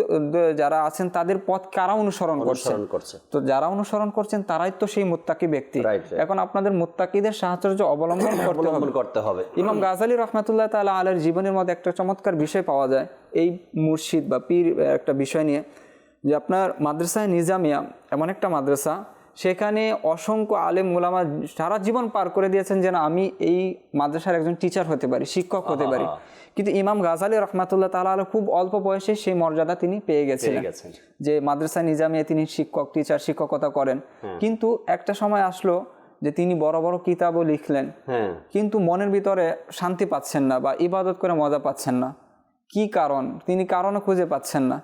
যারা আছেন তাদের পথ কারা অনুসরণ করছে, তো যারা অনুসরণ করছেন তারাই তো সেই মুত্তাকি ব্যক্তি। এখন আপনাদের মুত্তাকিদের সাহচর্য অবলম্বন করতে হবে। ইমাম গাজালি রহমাতুল্লাহ তাআলা আলাইহির জীবনের মধ্যে একটা চমৎকার বিষয় পাওয়া যায় এই মুর্শিদ বা পীর একটা বিষয় নিয়ে, যে আপনার মাদ্রাসায় নিজামিয়া এমন একটা মাদ্রাসা, সেখানে অসংখ্য আলেম উলামা সারা জীবন পার করে দিয়েছেন যেন আমি এই মাদ্রাসার একজন টিচার হতে পারি, শিক্ষক হতে পারি। কিন্তু ইমাম গাজালি রহমাতুল্লাহ তাআলা আলাইহি খুব অল্প বয়সে সেই মর্যাদা তিনি পেয়ে গেছিলেন যে মাদ্রাসা নিজামিয়া তিনি শিক্ষক, টিচার, শিক্ষকতা করেন। কিন্তু একটা সময় আসলো যে তিনি বড় বড় কিতাবও লিখলেন, হ্যাঁ, কিন্তু মনের ভিতরে শান্তি পাচ্ছেন না বা ইবাদত করে মজা পাচ্ছেন না। কি কারণ? তিনি কারণও খুঁজে পাচ্ছেন না।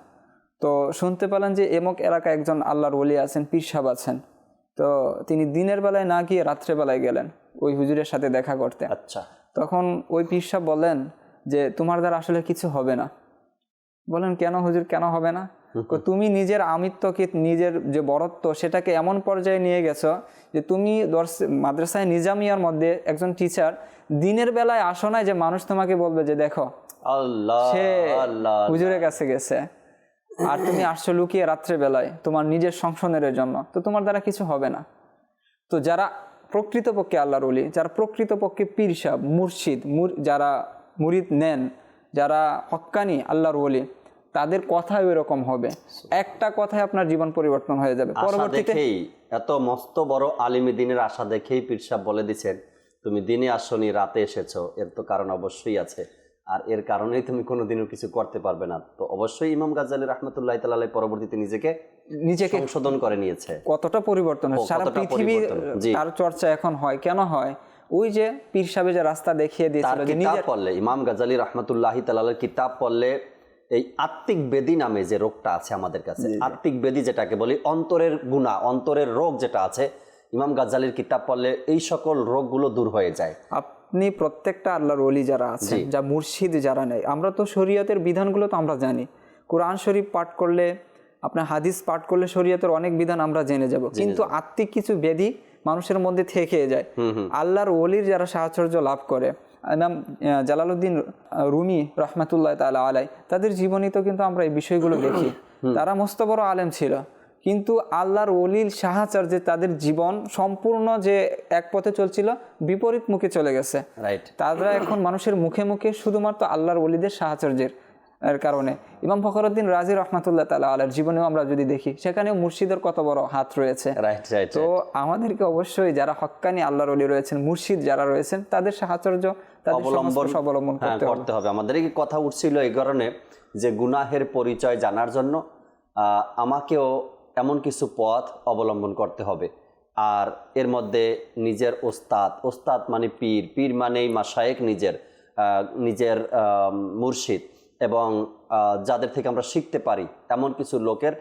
তো শুনতে পেলেন যে এমক এলাকায় একজন আল্লাহর ওলি আছেন, পীর সাহেব আছেন। তো তিনি দিনের বেলায় না গিয়ে রাত্রেবেলায় গেলেন ওই হুজুরের সাথে দেখা করতে। আচ্ছা, তখন ওই পীর সাহেব বলেন যে তোমার দ্বারা আসলে কিছু হবে না। বলেন কেন হুজুর, কেন হবে না? তুমি নিজের আমিত্বকে, নিজের যে বড়ত্ব, সেটাকে এমন পর্যায়ে নিয়ে গেছো যে তুমি মাদ্রাসায় নিজামিয়ার মধ্যে একজন টিচার দিনের বেলায় আসো না যে মানুষ তোমাকে বলবে যে দেখো আল্লাহ সে আল্লাহ হুজুরের কাছে গেছে, আর তুমি আসছো লুকিয়ে রাত্রে বেলায় তোমার নিজের সংশোধনের জন্য। তো তোমার দ্বারা কিছু হবে না। তো যারা প্রকৃতপক্ষে আল্লাহর ওলি, যারা প্রকৃতপক্ষে পীর সাহেব, মুর্শিদ, যারা মুরিদ নেন, যারা হক্কানি আল্লাহর ওলি, তাদের কথা এরকম হবে। একটা কথায় আপনার জীবন পরিবর্তন হয়ে যাবে। পরবর্তীতে এত মস্ত বড় আলিমি দিনের আশা দেখেই পীর সাহেব বলে দিচ্ছেন তুমি দিনে আসনি, রাতে এসেছো, এর তো কারণ অবশ্যই আছে, আর এর কারণেই তুমি কোনোদিনও কিছু করতে পারবে না। তো অবশ্যই ইমাম গাজ্জালী রাহমাতুল্লাহি তাআলা আলাইহি পরবর্তীতে নিজেকে সংশোধন করে নিয়েছে। কতটা পরিবর্তন হয়, সারা পৃথিবী তার চর্চা এখন হয়। কেন হয়? ওই যে পীর সাহেব যে রাস্তা দেখিয়ে দিয়েছিল, যে কিতাব পড়লে, ইমাম গাজ্জালী রাহমাতুল্লাহি তাআলার কিতাব পড়লে এই আত্মিক বেদি নামে যে রোগটা আছে আমাদের কাছে, আত্মিক বেদি যেটাকে বলি, অন্তরের গুনাহ, অন্তরের রোগ যেটা আছে, ইমাম গাজ্জালীর কিতাব পড়লে এই সকল রোগগুলো দূর হয়ে যায়। আপনি প্রত্যেকটা আল্লাহর ওলি যারা আছেন, যা মুর্শিদ যারা নেই, আমরা তো শরীয়তের বিধানগুলো তো আমরা জানি। কোরআন শরীফ পাঠ করলে, আপনার হাদিস পাঠ করলে শরীয়তের অনেক বিধান আমরা জেনে যাব, কিন্তু আত্মিক কিছু ব্যাধি মানুষের মধ্যে থেকে যায়। আল্লাহর ওলির যারা সাহচর্য লাভ করে, ইমাম জালালউদ্দিন রুমি রহমাতুল্লাহ তাআলা আলাই, তাদের জীবনী তো কিন্তু আমরা এই বিষয়গুলো দেখি। তারা মস্ত বড় আলেম ছিল, কিন্তু আল্লাহর ওলির সাহাচর্যে তাদের জীবন সম্পূর্ণ যে এক পথে চলছিল, বিপরীত মুখে চলে গেছে। তারা এখন মানুষের মুখে মুখে শুধুমাত্র আল্লাহর ওলিদের সাহাচর্যের কারণে। ইমাম ফখরুদ্দিন রাজি রহমাতুল্লাহ তাআলা আলাইহির জীবনেও আমরা যদি দেখি, সেখানেও মুর্শিদের কত বড় হাত রয়েছে। তো আমাদেরকে অবশ্যই যারা হক্কানি আল্লাহর ওলি রয়েছেন, মুর্শিদ যারা রয়েছেন, তাদের সাহাচর্য, তাদের অবলম্বন করতে হবে। আমাদের এই কথা উঠছিল এই কারণে যে গুনাহের পরিচয় জানার জন্য আমাকেও এমন কিছু পথ অবলম্বন করতে হবে। আর এর মধ্যে নিজের ওস্তাদ মানে পীর মানেই মাশায়েখ, নিজের মুর্শিদ, এবং যাদের থেকে আমরা শিখতে পারি এমন কিছু লোকের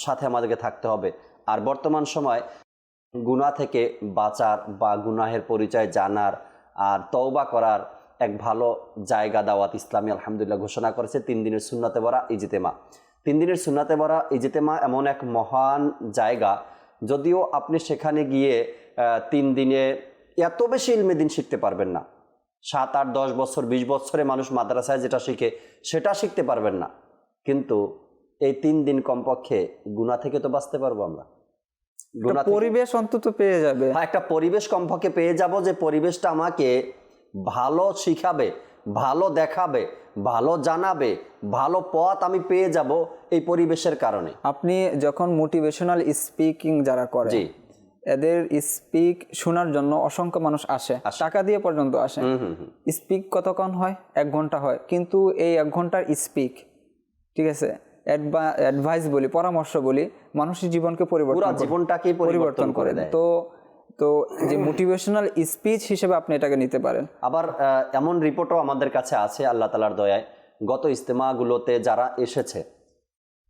সাথে আমাদেরকে থাকতে হবে। আর বর্তমান সময় গুনাহ থেকে বাঁচার বা গুনাহের পরিচয় জানার আর তওবা করার এক ভালো জায়গা দাওয়াত ইসলামী আলহামদুলিল্লাহ ঘোষণা করেছে 3 দিনের সুন্নাতে ভরা ইজতেমা। 3 দিনের সুন্নাতে ভরা ইজতেমা এমন এক মহান জায়গা, যদিও আপনি সেখানে গিয়ে 3 দিনে এত বেশি ইলমে দিন শিখতে পারবেন না। 7, 8, 10 বছর 20 বছরে মানুষ মাদ্রাসায় যেটা শিখে সেটা শিখতে পারবেন না, কিন্তু এই 3 দিন কমপক্ষে গুনাহ থেকে তো বাঁচতে পারবো আমরা। পরিবেশ অন্তত পেয়ে যাবে, একটা পরিবেশ কমপক্ষে পেয়ে যাব, যে পরিবেশটা আমাকে ভালো শিখাবে, ভালো দেখাবে, ভালো জানাবে, ভালো পথ আমি পেয়ে যাব এই পরিবেশের কারণে। আপনি যখন মোটিভেশনাল স্পিকিং যারা করে, এদের স্পিক শোনার জন্য অসংখ্য মানুষ আসে, টাকা দিয়ে পর্যন্ত আসে। স্পিক কতক্ষণ হয়? 1 ঘন্টা হয়, কিন্তু এই 1 ঘন্টার স্পিক, ঠিক আছে, অ্যাডভাইস বলি, পরামর্শ বলি, মানুষের জীবনকে পরিবর্তন করে দেয়। তো যে মোটিভেশনাল স্পিচ হিসেবে আপনি এটাকে নিতে পারেন। আবার এমন রিপোর্টও আমাদের কাছে আছে আল্লাহ তাআলার দয়ায়, গত ইজতেমাগুলোতে যারা এসেছে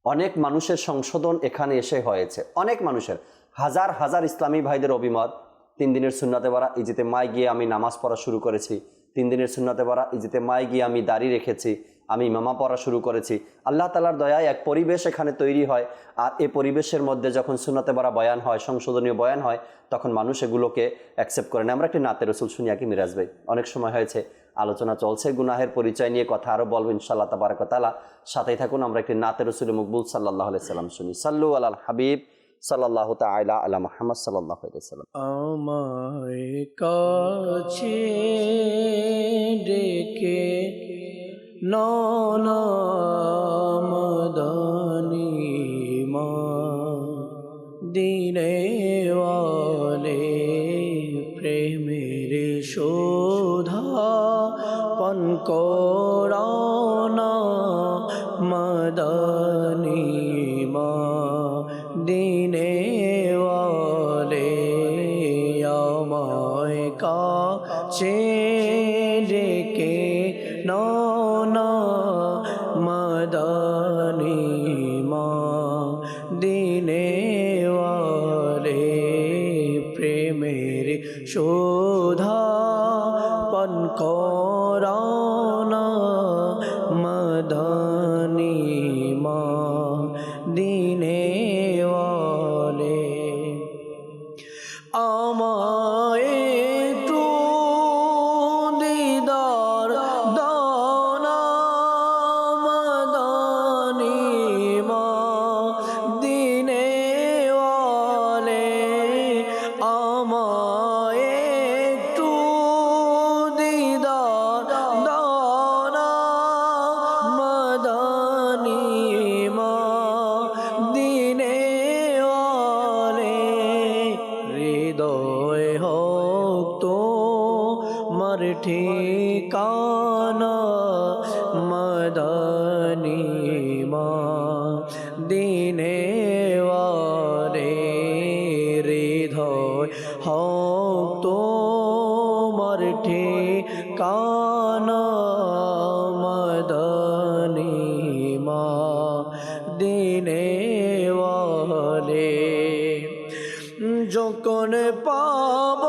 অনেক মানুষের সংশোধন এখানে এসে হয়েছে। অনেক মানুষের, হাজার হাজার ইসলামী ভাইদের অভিমত, 3 দিনের সুন্নাতে ভরা ইজতেমায় গিয়ে আমি নামাজ পড়া শুরু করেছি, 3 দিনের সুন্নাতে ভরা ইজতেমায় গিয়ে আমি দাড়ি রেখেছি, আমি ইমামা পড়া শুরু করেছি। আল্লাহ তাআলার দয়ায় এক পরিবেশ এখানে তৈরি হয়, আর এই পরিবেশের মধ্যে যখন সুন্নাতে ভরা বয়ান হয়, সংশোধনীয় বয়ান হয়, তখন মানুষ এগুলোকে অ্যাকসেপ্ট করে না। আমরা একটি নাতে রসুল শুনি কি মিরাজ ভাই? অনেক সময় হয়েছে, আলোচনা চলছে গুনাহের পরিচয় নিয়ে, কথা আরও বলবো ইনশাআল্লাহ তাবারাক ওয়া তাআলা। সাথেই থাকুন, আমরা একটি নাতে রসুল মকবুল সাল্লাল্লাহু আলাইহি সাল্লাম শুনি। সাল্লু আলাল হাবিব সাল্লাল্লাহু তাআলা আলা মুহাম্মদ সাল্লাল্লাহু আলাইহি সাল্লাম। আমায় কাছে ডেকে ননামদানি মা দিনে ওয়ালে প্রেমের শোধা পান করানা মদানি মা দিনে ওয়ালে ঠিকানা মদনী মদিনে ওয়ালে হৃদয় হোক তোমার ঠিকানা মদনী মদিনে ওয়ালে যখন পাব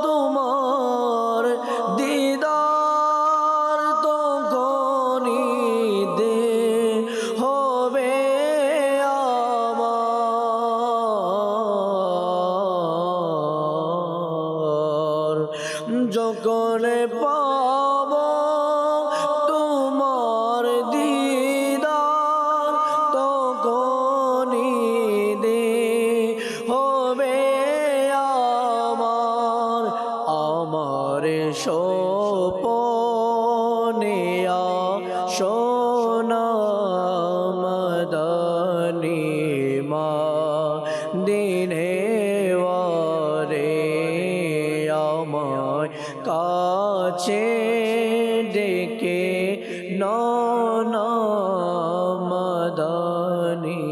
তোমার দিদার তখনই দে হবে আমার যখন পাব তোমার দিদার তখনই দে হবে আমার আমার সোপনে সোনা মদনী মদিনে ওয়ালে আমায় কাছে ডেকে নানা মদনী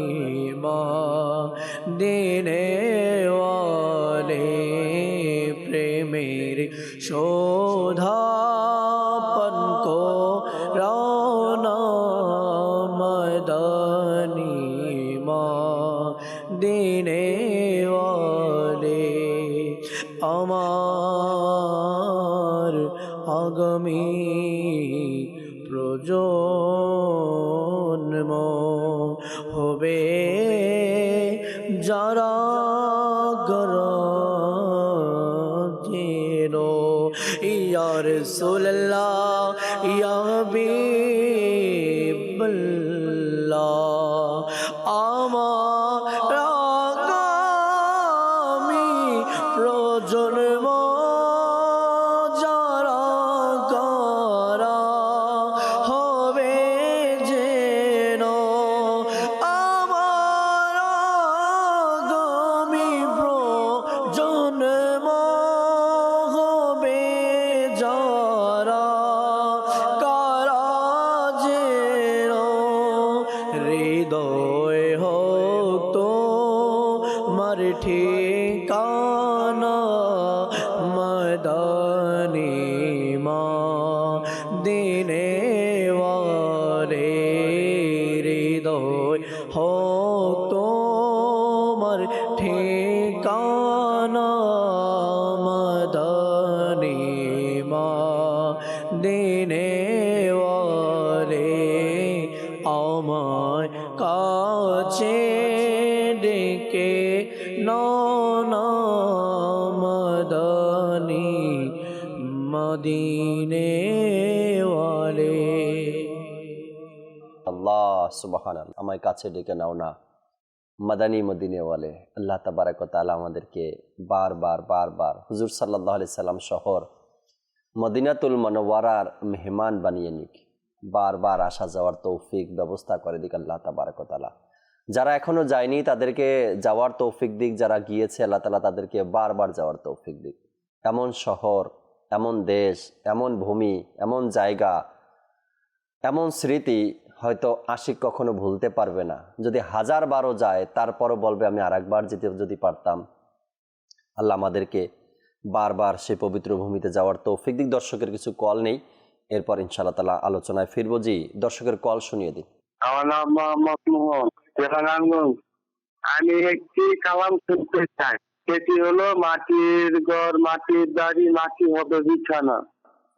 মদিনে ওয়ালে প্রেমের শোধাপন কো রানা মদনী মদিনে ওয়ালে আমার আগামী প্রজন্ম হবে যারা গরজের ইয়া রাসূলুল্লাহ ইয়া হাবিবাল্লাহ আমার আগামী প্রজন্ম যারা কারা হবে যেন আমার আগামী প্রজন্ম হবে যারা কারা যেন হৃদয় হোক তোমার ঠিকানা মদনী মদিনে ওয়ালে হৃদয় হোক তোমার ঠিকানা মদনী মদিনে ওয়ালে আমায় কাছে ডেকে নানা মদনী মদিনে ওয়ালে আল্লাহ সুবহানাল্লাহ, আমায় কাছে ডেকে নাও না মাদানী মদিনে ওয়ালে। আল্লাহ তাবারাক ওয়া তাআলা আমাদেরকে বারবার হুজুর সাল্লাল্লাহু আলাইহি সাল্লাম শহর মদিনাতুল মুনাওয়ারার মেহমান বানিয়ে নিক, বারবার আসা যাওয়ার তৌফিক ব্যবস্থা করে দিক আল্লাহ তাবারাক ওয়া তাআলা। যারা এখনো যায়নি তাদেরকে যাওয়ার তৌফিক দিক, যারা গিয়েছে আল্লাহ তাআলা তাদেরকে বারবার যাওয়ার তৌফিক দিক। এমন শহর, এমন দেশ, এমন ভূমি, এমন জায়গা, এমন স্মৃতি হয়তো আশিক কখনো ভুলতে পারবে না। যদি 1000 যায় তারপরও বলবে আমি আরেকবার যেতে যদি পারতাম। আল্লাহ আমাদেরকে বারবার সেই পবিত্র ভূমিতে যাওয়ার তৌফিক দিক। দর্শকের কিছু কল নেই, এরপর ইনশাআল্লাহ তাআলা আলোচনায় ফিরবো। জি, দর্শকের কল শুনিয়ে দিন। আমার নাম মোহাম্মদ মোহন কেরানানগঞ্জ। আমি একটি কালাম শুনতে চাই, সেটি হলো মাটির ঘর, মাটির বাড়ি, মাটি হবে বিছানা।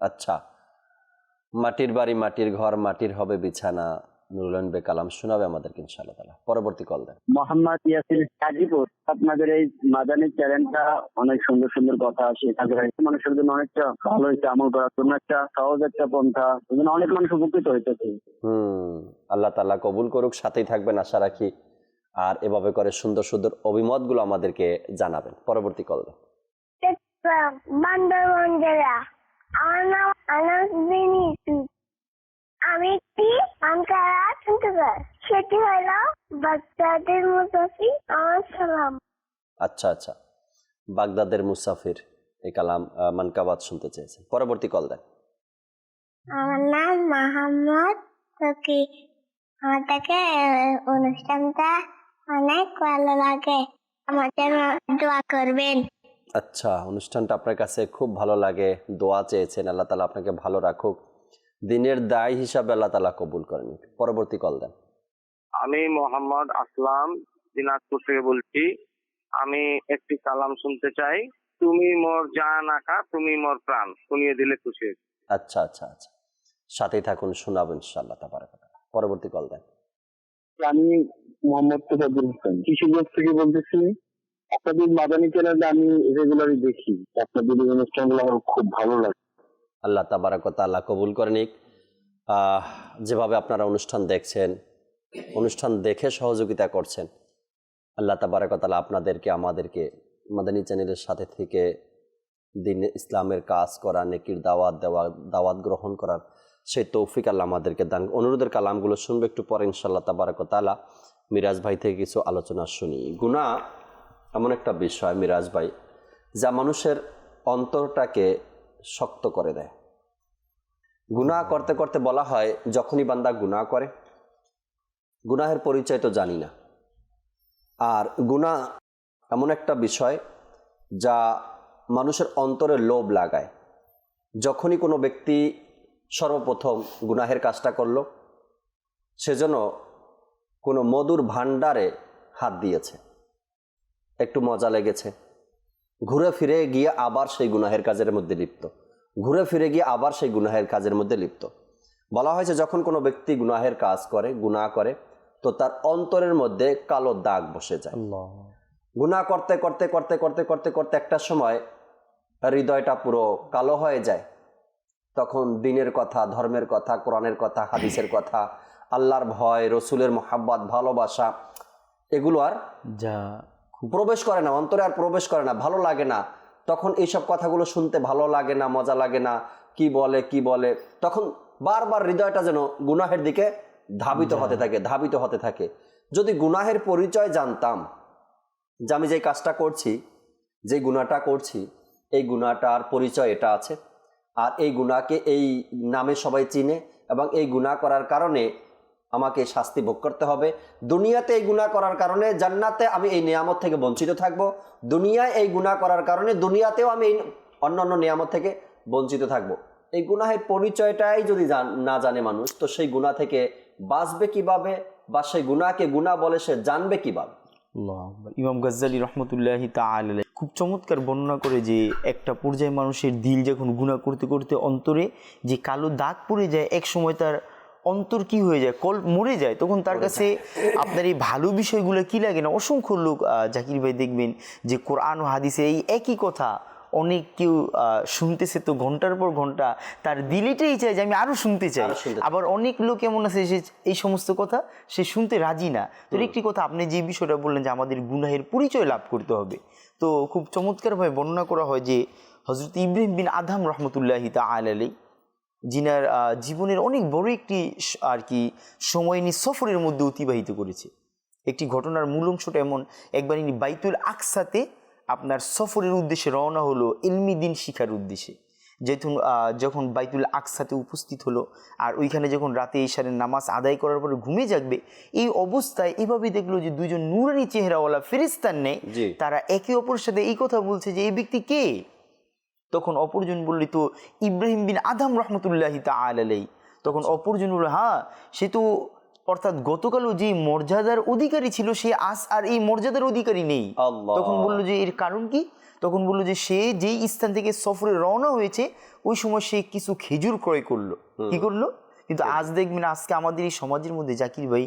আচ্ছা, মাটির বাড়ি, মাটির ঘর, মাটির হবে বিছানা, নুরুল আমিন বে কালাম শোনাবে আমাদেরকে ইনশাআল্লাহ তাআলা। পরবর্তী কল দেন। মোহাম্মদ ইয়াসিন গাজীপুর। আপনাদের এই মাদানী চ্যানেলটা অনেক সুন্দর সুন্দর কথা আছে, মানুষের জন্য অনেকটা ভালো হয়েছে, আমল করার জন্য একটা সহজ একটা পন্থা, এজন্য অনেক মানুষ উপকৃত হইতেছে। আল্লাহ তাআলা কবুল করুক, সাথেই থাকবেন আশা রাখি। আর এভাবে করে সুন্দর সুন্দর অভিমতগুলো আমাদেরকে জানাবেন। পরবর্তী কল দেন। বান্দরবান জেলা। আমার নাম আনাস বিন ইউসুফ। আমি একটি আনকারা শুনতে চাই, সেটি হল বাগদাদের মুসাফির আমার সালাম। আচ্ছা, বাগদাদের মুসাফির, এই কালাম মানকাবাত শুনতে চেয়েছেন। পরবর্তী কল দেন। আমার নাম মোহাম্মদ সকি। আমার থেকে অনুষ্ঠানটা অনেক ভালো লাগে। আমার জন্য দোয়া করবেন। আচ্ছা, অনুষ্ঠানটা আপনার কাছে খুব ভালো লাগে, দোয়া চেয়েছেন, আল্লাহ তালা আপনাকে ভালো রাখুক, দিনের দায় হিসাবে আল্লাহ তালা কবুল করেন। পরবর্তী কল দেন। আমি মোহাম্মদ আসলাম, দিনাজপুর থেকে বলছি। আমি একটি কালাম শুনতে চাই। তুমি মোর জান আঁকা, তুমি মোর প্রাণ, শুনিয়ে দিলে খুশি হই। আচ্ছা আচ্ছা আচ্ছা, সাথেই থাকুন, শোনাবো ইনশাআল্লাহ তাবারাক ওয়া তাআলা। পরবর্তী কল দেন। আমি মোহাম্মদ তোফাজ্জল হোসেন কিশোরগঞ্জ থেকে বলতেছি। আপনাদের মাদানী চ্যানেলটা আমি রেগুলারই দেখি, আপনাদের এই অনুষ্ঠানগুলো আমার খুব ভালো লাগে। আল্লাহ তাবারাক ওয়া তাআলা কবুল করে নিক। যেভাবে আপনারা অনুষ্ঠান দেখছেন, অনুষ্ঠান দেখে সহযোগিতা করছেন, আল্লাহ তাবারাক ওয়া তাআলা আপনাদেরকে আমাদেরকে মাদানী চ্যানেলের সাথে থেকে দিন ইসলামের কাজ করা, নেকির দাওয়াত দেওয়া, দাওয়াত গ্রহণ করার সেই তৌফিক আল্লাহ আমাদেরকে দান। অনুরোধের কালামগুলো শুনবে একটু পরে ইনশাআল্লাহ তাবারাক ওয়া তাআলা। মিরাজ ভাই থেকে কিছু আলোচনা শুনি। গুনাহ এমন একটা বিষয় মিরাজ ভাই, যা মানুষের অন্তরটাকে শক্ত করে দেয়। গুনাহ করতে করতে বলা হয়, যখনই বান্দা গুনাহ করে, গুনাহের পরিচয় তো জানি না, আর গুনাহ এমন একটা বিষয় যা মানুষের অন্তরে লোভ লাগায়। যখনই কোনো ব্যক্তি সর্বপ্রথম গুনাহের কাজটা করলো, সেজন্য কোনো মধুর ভাণ্ডারে হাত দিয়েছে, একটু মজা লেগেছে, ঘুরে ফিরে গিয়ে আবার সেই গুনাহের কাজের মধ্যে লিপ্ত, ঘুরে ফিরে গিয়ে আবার সেই গুনাহের কাজের মধ্যে লিপ্ত। বলা হয়েছে যখন কোনো ব্যক্তি গুনাহের কাজ করে, গুনাহ করে, তো তার অন্তরের মধ্যে কালো দাগ বসে যায়। গুনাহ করতে করতে করতে করতে করতে করতে একটা সময় হৃদয়টা পুরো কালো হয়ে যায়। তখন দিনের কথা, ধর্মের কথা, কোরআনের কথা, হাদিসের কথা, আল্লাহর ভয়, রসুলের মোহাব্বত, ভালোবাসা, এগুলো আর যা প্রবেশ করে না, অন্তরে আর প্রবেশ করে না, ভালো লাগে না। তখন এইসব কথাগুলো শুনতে ভালো লাগে না, মজা লাগে না, কি বলে কি বলে, তখন বারবার হৃদয়টা যেন গুনাহের দিকে ধাবিত হতে থাকে, ধাবিত হতে থাকে। যদি গুনাহের পরিচয় জানতাম, যে আমি যে কাজটা করছি, যে গুনাহটা করছি, এই গুনাহটার পরিচয় এটা আছে, আর এই গুনাহকে এই নামে সবাই চিনে, এবং এই গুনাহ করার কারণে আমাকে শাস্তি ভোগ করতে হবে, দুনিয়াতে এই গুনাহ করার কারণে জান্নাতে আমি এই নিয়ামত থেকে বঞ্চিত থাকব, দুনিয়ায় এই গুনাহ করার কারণে দুনিয়াতেও আমি এই অন্যান্য নিয়ামত থেকে বঞ্চিত থাকব। এই গুনাহের পরিচয়টাই যদি না জানে মানুষ, তো সেই গুনাহ থেকে বাঁচবে কিভাবে, বা সেই গুনাহকে গুনাহ বলে সে জানবে কিভাবে? ইমাম গাজ্জালী রহমতুল্লাহি তাআলা খুব চমৎকার বর্ণনা করে যে একটা পর্যায়ে মানুষের দিল যখন গুনাহ করতে করতে অন্তরে যে কালো দাগ পড়ে যায়, এক সময় তার অন্তর কি হয়ে যায়, কল মরে যায়, তখন তার কাছে আপনার এই ভালো বিষয়গুলো কি লাগে না। অসংখ্য লোক জাকির ভাই দেখবেন যে কোরআন ও হাদিসে এই একই কথা অনেক কেউ শুনতেছে, তো ঘন্টার পর ঘন্টা তার দিলেটাই চায় যে আমি আরো শুনতে চাই। আবার অনেক লোক এমন আছে সে এই সমস্ত কথা সে শুনতে রাজি না। তো একটি কথা আপনি যে বিষয়টা বললেন যে আমাদের গুনাহের পরিচয় লাভ করতে হবে, তো খুব চমৎকারভাবে বর্ণনা করা হয় যে হযরত ইব্রাহিম বিন আদহাম রহমতুল্লাহি তাআলা আলাইহি, যিনার জীবনের অনেক বড় একটি আর কি সময় ইনি সফরের মধ্যে অতিবাহিত করেছে। একটি ঘটনার মূল অংশটা এমন, একবার ইনি বাইতুল আকসাতে আপনার সফরের উদ্দেশ্যে রওনা হলো ইলমি দিন শিখার উদ্দেশ্যে। যখন বাইতুল আকসাতে উপস্থিত হলো, আর ওইখানে যখন রাতে ইশারের নামাজ আদায় করার পরে ঘুমিয়ে যাবে, এই অবস্থায় এভাবে দেখলো যে দুইজন নূরানি চেহারাওয়ালা ফেরেশতার নেই, তারা একে অপরের সাথে এই কথা বলছে যে এই ব্যক্তি কে। তখন অপরজন বললি তো ইব্রাহিম বিন আদহাম রহমতুল্লাহি তাআলা আলাইহি। তখন অপরজন বলল হ্যাঁ, সে তো অর্থাৎ গতকালও যে মর্যাদার অধিকারী ছিল সে আজ আর এই মর্যাদার অধিকারী নেই। তখন বললো যে এর কারণ কি? তখন বললো যে সে যেই স্থান থেকে সফরে রওনা হয়েছে ওই সময় সে কিছু খেজুর ক্রয় করলো। কি করলো? কিন্তু আজ দেখবেন আজকে আমাদের এই সমাজের মধ্যে জাকির ভাই,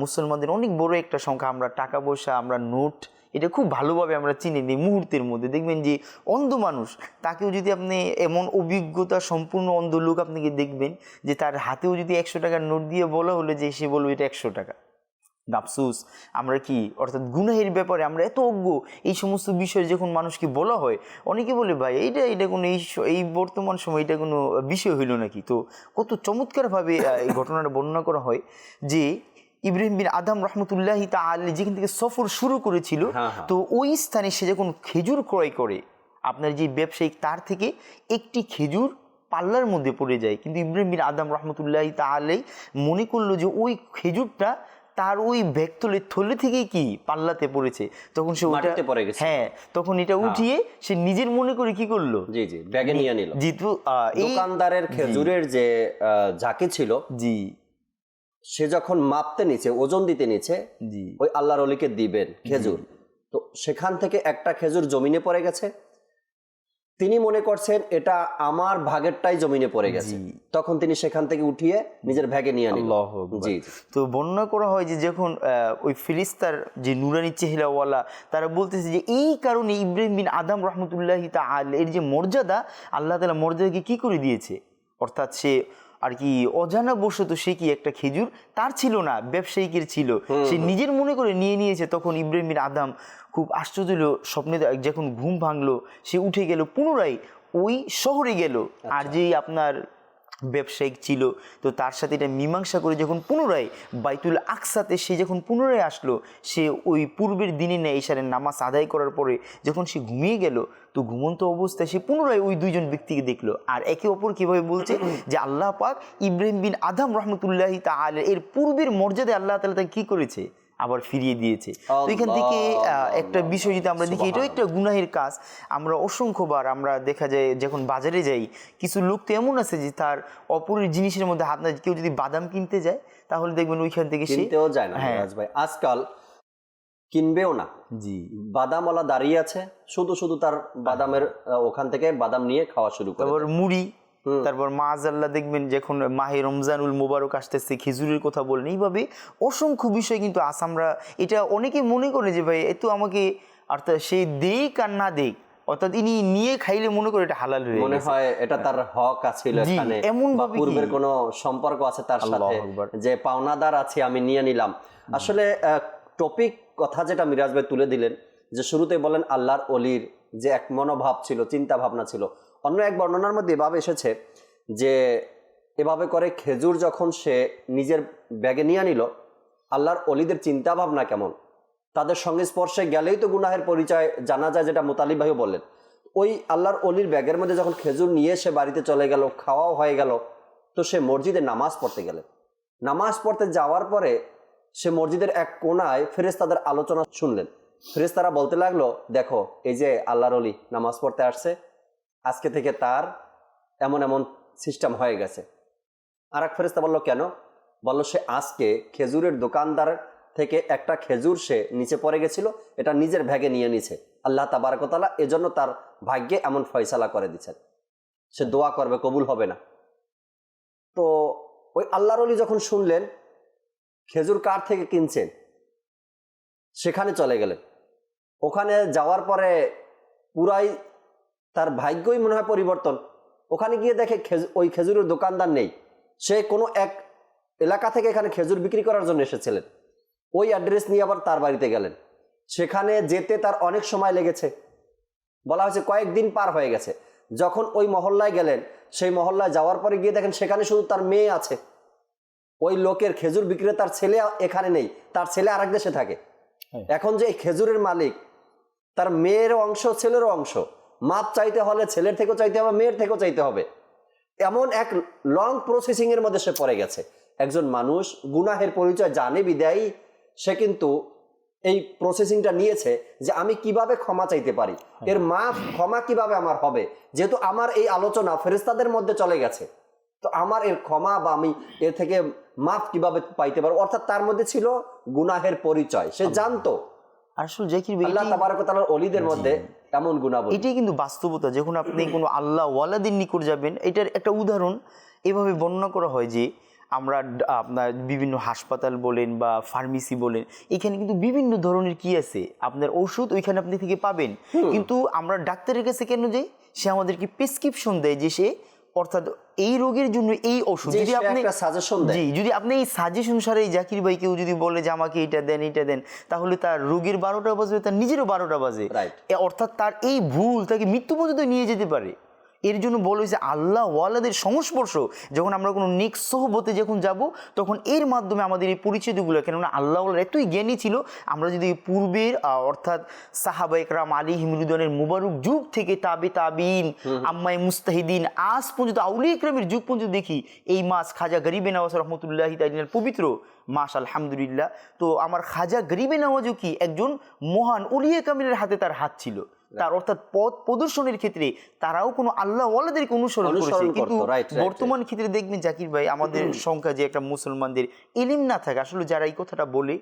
মুসলমানদের অনেক বড় একটা সংখ্যা আমরা টাকা পয়সা, আমরা নোট, এটা খুব ভালোভাবে আমরা চিনি নিই মুহূর্তের মধ্যে। দেখবেন যে অন্ধ মানুষ, তাকেও যদি আপনি এমন অভিজ্ঞতা সম্পূর্ণ অন্ধ লোক আপনাকে দেখবেন যে তার হাতেও যদি 100 টাকার নোট দিয়ে বলা হলো যে সে বলবে এটা 100 টাকা। আফসোস আমরা কি, অর্থাৎ গুনাহের ব্যাপারে আমরা এত অজ্ঞ। এই সমস্ত বিষয়ে যখন মানুষকে বলা হয়, অনেকে বলে ভাই এটা কোনো এই বর্তমান সময় এটা কোনো বিষয় হইল নাকি। তো কত চমৎকারভাবে এই ঘটনাটা বর্ণনা করা হয় যে ইব্রাহিম বিন আদহাম রহমতুল্লাহি তাআলা যেখান থেকে সফর শুরু করেছিল, তো ওই স্থানে সে যখন খেজুর ক্রয় করে, আপনার যে ব্যবসায়িক তার থেকে একটি খেজুর পাল্লার মধ্যে পড়ে যায়, কিন্তু ইব্রাহিম বিন আদম রহমতুল্লাহ তাআলাই মনে করলো যে ওই খেজুরটা তার ওই ব্যাগতলের থলে থেকেই কি পাল্লাতে পড়েছে, তখন সে ওটা মাটিতে পড়ে গেছে। হ্যাঁ, তখন এটা উঠিয়ে সে নিজের মনে করে কি করলো, জি জি, ব্যাগে নিয়ে নিল। জিতু দোকানদারের খেজুরের যে ঝাঁকি ছিল, জি সে যখন মাপতে নিচে, ওজন দিতে নিচে, জি ওই আল্লাহর ওলিকে দিবেন খেজুর, তো সেখান থেকে একটা খেজুর জমিনে পড়ে গেছে। তিনি মনে করছেন এটা আমার ভাগেরটাই জমিনে পড়ে গেছে, জি। তখন তিনি সেখান থেকে উঠিয়ে নিজের ব্যাগে নিয়ে নিলেন। আল্লাহু আকবার। জি তো বর্ণনা করা হয় যে যখন ওই ফিলিস্তার যে নুরানি চেহারাওয়ালা তারা বলতেছে যে এই কারণে ইব্রাহিম বিন আদম রহমতুল্লাহ তাআলা এর যে মর্যাদা, আল্লাহ তাআলা মর্যাদাকে কি করে দিয়েছে, অর্থাৎ সে আর কি অজানা বশত সে কি একটা খেজুর তার ছিল না, ব্যবসায়িকের ছিল, সে নিজের মনে করে নিয়ে নিয়েছে। তখন ইব্রাহিম বিন আদম খুব আশ্চর্য হলো, স্বপ্নে যখন ঘুম ভাঙলো সে উঠে গেল, পুনরায় ওই শহরে গেল, আর যে আপনার ব্যবসায়িক ছিল তো তার সাথে এটা মীমাংসা করে যখন পুনরায় বাইতুল আকসাতে সে যখন পুনরায় আসলো, সে ওই পূর্বের দিনে নেয় ইশারের নামাজ আদায় করার পরে যখন সে ঘুমিয়ে গেল, তো ঘুমন্ত অবস্থায় সে পুনরায় ওই দুইজন ব্যক্তিকে দেখলো, আর একে অপর কীভাবে বলছে যে আল্লাহ পাক ইব্রাহিম বিন আদম রহমতুল্লাহ তাআলা এর পূর্বের মর্যাদায় আল্লাহ তাআলা তাকে কী করেছে, আবার ফিরিয়ে দিয়েছে। তো এখান থেকে একটা বিষয় যদি আমরা দেখি, এটাও একটা গুনাহের কাজ। আমরা অসংখ্যবার আমরা দেখা যায় যখন বাজারে যাই, কিছু লোক তো এমন আছে যে তার অপরের জিনিসের মধ্যে হাত না, কেউ যদি বাদাম কিনতে যায় তাহলে দেখবেন ওইখান থেকে সে কিনতেও যায় না। রাজ ভাই আজকাল কিনবেও না, জি বাদামওয়ালা দাঁড়িয়ে আছে, শুধু শুধু তার বাদামের ওখান থেকে বাদাম নিয়ে খাওয়া শুরু করে। তারপর মুড়ি, তারপর মাআজাল্লাহ দেখবেন যখন মাহে রমজানুল মুবারক আসতেছে খেজুরের কথা বলেন, এইভাবে অসংখ্য বিষয় কিন্তু আস আমরা এটা অনেকে মনে করে যে ভাই এত আমাকে, অর্থাৎ সে দেখ আর না দেখ, অর্থাৎ ইনি নিয়ে খাইলে মনে করে এটা হালাল হয়ে মনে হয় এটা তার হক আছে এখানে, এমন বা ভাবে পূর্বের কোনো সম্পর্ক আছে তার সাথে, যে পাওনাদার আছে আমি নিয়ে নিলাম। আসলে টপিক কথা যেটা মিরাজ ভাই তুলে দিলেন, যে শুরুতে বলেন আল্লাহর অলির যে এক মনোভাব ছিল, চিন্তা ভাবনা ছিল। অন্য এক বর্ণনার মধ্যে এভাবে এসেছে যে এভাবে করে খেজুর যখন সে নিজের ব্যাগে নিয়ে নিল, আল্লাহর অলিদের চিন্তা ভাবনা কেমন, তাদের সঙ্গে স্পর্শে গেলেই তো গুনাহের পরিচয় জানা যায়, যেটা মুতালিব ভাইও বললেন। ওই আল্লাহর অলির ব্যাগের মধ্যে যখন খেজুর নিয়ে সে বাড়িতে চলে গেল, খাওয়াও হয়ে গেল, তো সে মসজিদে নামাজ পড়তে গেলেন। নামাজ পড়তে যাওয়ার পরে সে মসজিদের এক কোনায় ফেরেশতাদের আলোচনা শুনলেন। ফেরেশতারা বলতে লাগলো, দেখো এই যে আল্লাহর অলি নামাজ পড়তে আসছে, আজকে থেকে তার এমন এমন সিস্টেম হয়ে গেছে। আর এক ফেরেশতা বললো, কেন? বললো, সে আজকে খেজুরের দোকানদার থেকে একটা খেজুর সে নিচে পড়ে গেছিল, এটা নিজের ব্যাগে নিয়ে নিছে, আল্লাহ তাবারক ওয়া তাআলা এজন্য তার ভাগ্যে এমন ফয়সালা করে দিচ্ছেন, সে দোয়া করবে কবুল হবে না। তো ওই আল্লাহর ওলি যখন শুনলেন খেজুর কার থেকে কিনছেন, সেখানে চলে গেলেন। ওখানে যাওয়ার পরে পুরাই তার ভাগ্যই মনে হয় পরিবর্তন। ওখানে গিয়ে দেখে ওই খেজুরের দোকানদার নেই, সে কোনো এক এলাকা থেকে এখানে খেজুর বিক্রি করার জন্য এসেছিলেন। ওই অ্যাড্রেস নিয়ে আবার তার বাড়িতে গেলেন, সেখানে যেতে তার অনেক সময় লেগেছে, বলা হয়েছে কয়েকদিন পার হয়ে গেছে। যখন ওই মহল্লায় গেলেন, সেই মহল্লায় যাওয়ার পরে গিয়ে দেখেন সেখানে শুধু তার মেয়ে আছে। ওই লোকের খেজুর বিক্রেতার ছেলে এখানে নেই, তার ছেলে আরেক দেশে থাকে। এখন যে এই খেজুরের মালিক, তার মেয়েরও অংশ ছেলেরও অংশ, মাপ চাইতে হলে ছেলের থেকেও চাইতে হবে, মেয়ের থেকেও চাইতে হবে। এমন এক লং প্রসেসিং এর মধ্যে সে পড়ে গেছে। একজন মানুষ গুনাহের পরিচয় জানে বিদায়ী সে কিন্তু এই প্রসেসিংটা নিয়েছে যে আমি কিভাবে ক্ষমা চাইতে পারি, এর মাফ ক্ষমা কিভাবে আমার হবে, যেহেতু আমার এই আলোচনা ফেরেশতাদের মধ্যে চলে গেছে, তো আমার এর ক্ষমা বা আমি এর থেকে মাফ কিভাবে পাইতে পারবো। অর্থাৎ তার মধ্যে ছিল গুনাহের পরিচয়, সে জানতো। আসলে জাকির ভাই আল্লাহ তাবারক ওয়া তাআলার ওলিদের মধ্যে এমন গুণাবলী, এটাই কিন্তু বাস্তবতা। যখন আপনি কোনো আল্লাহ ওয়ালাদের নিকট যাবেন, এটার একটা উদাহরণ এভাবে বর্ণনা করা হয় যে আমরা আপনার বিভিন্ন হাসপাতাল বলেন বা ফার্মেসি বলেন, এখানে কিন্তু বিভিন্ন ধরনের কি আছে আপনার ওষুধ ওইখানে আপনি থেকে পাবেন, কিন্তু আমরা ডাক্তারের কাছে কেন যাই? সে আমাদেরকে প্রেসক্রিপশন দেয় যে সে, অর্থাৎ এই রোগের জন্য এই ওষুধ, যদি আপনি যদি আপনি এই সাজেশন অনুসারে জাকির ভাই কেউ যদি বলে যে আমাকে এইটা দেন এইটা দেন, তাহলে তার রোগের 12টা বাজবে, তার নিজেরও 12টা বাজে। অর্থাৎ তার এই ভুল তাকে মৃত্যু পর্যন্ত নিয়ে যেতে পারে। এর জন্য বলা হয়েছে আল্লাহ ওয়ালাদের সংস্পর্শ যখন আমরা কোনো নেক সোহবতে যখন যাব তখন এর মাধ্যমে আমাদের এই পরিচিতিগুলো, কেননা আল্লাহ ওয়ালার এতই জ্ঞানী ছিল। আমরা যদি পূর্বের অর্থাৎ সাহাবা ইকরাম আলাইহিম রিদওয়ানের মুবারক যুগ থেকে তাবিন আম্মাই মুস্তাহিদিন আজ পর্যন্ত আউলিয়া ইকরামের যুগ পর্যন্ত দেখি এই মাস খাজা গরিবে নওয়াজ রহমতুল্লাহি তাআলার পবিত্র মাস, আলহামদুলিল্লাহ। তো আমার খাজা গরিবে নওয়াজও কি একজন মহান উলিয়া কামিলের হাতে তার হাত ছিল, তার অর্থাৎ পথ প্রদর্শনের ক্ষেত্রে তারাও কোনো আল্লাহ ওয়ালাদেরকে অনুসরণ করেছে। কিন্তু বর্তমান ক্ষেত্রে দেখবেন জাকির ভাই, আমাদের সংখ্যা যে একটা মুসলমানদের ইলম না থাকে, আসলে যারা এই কথাটা বলে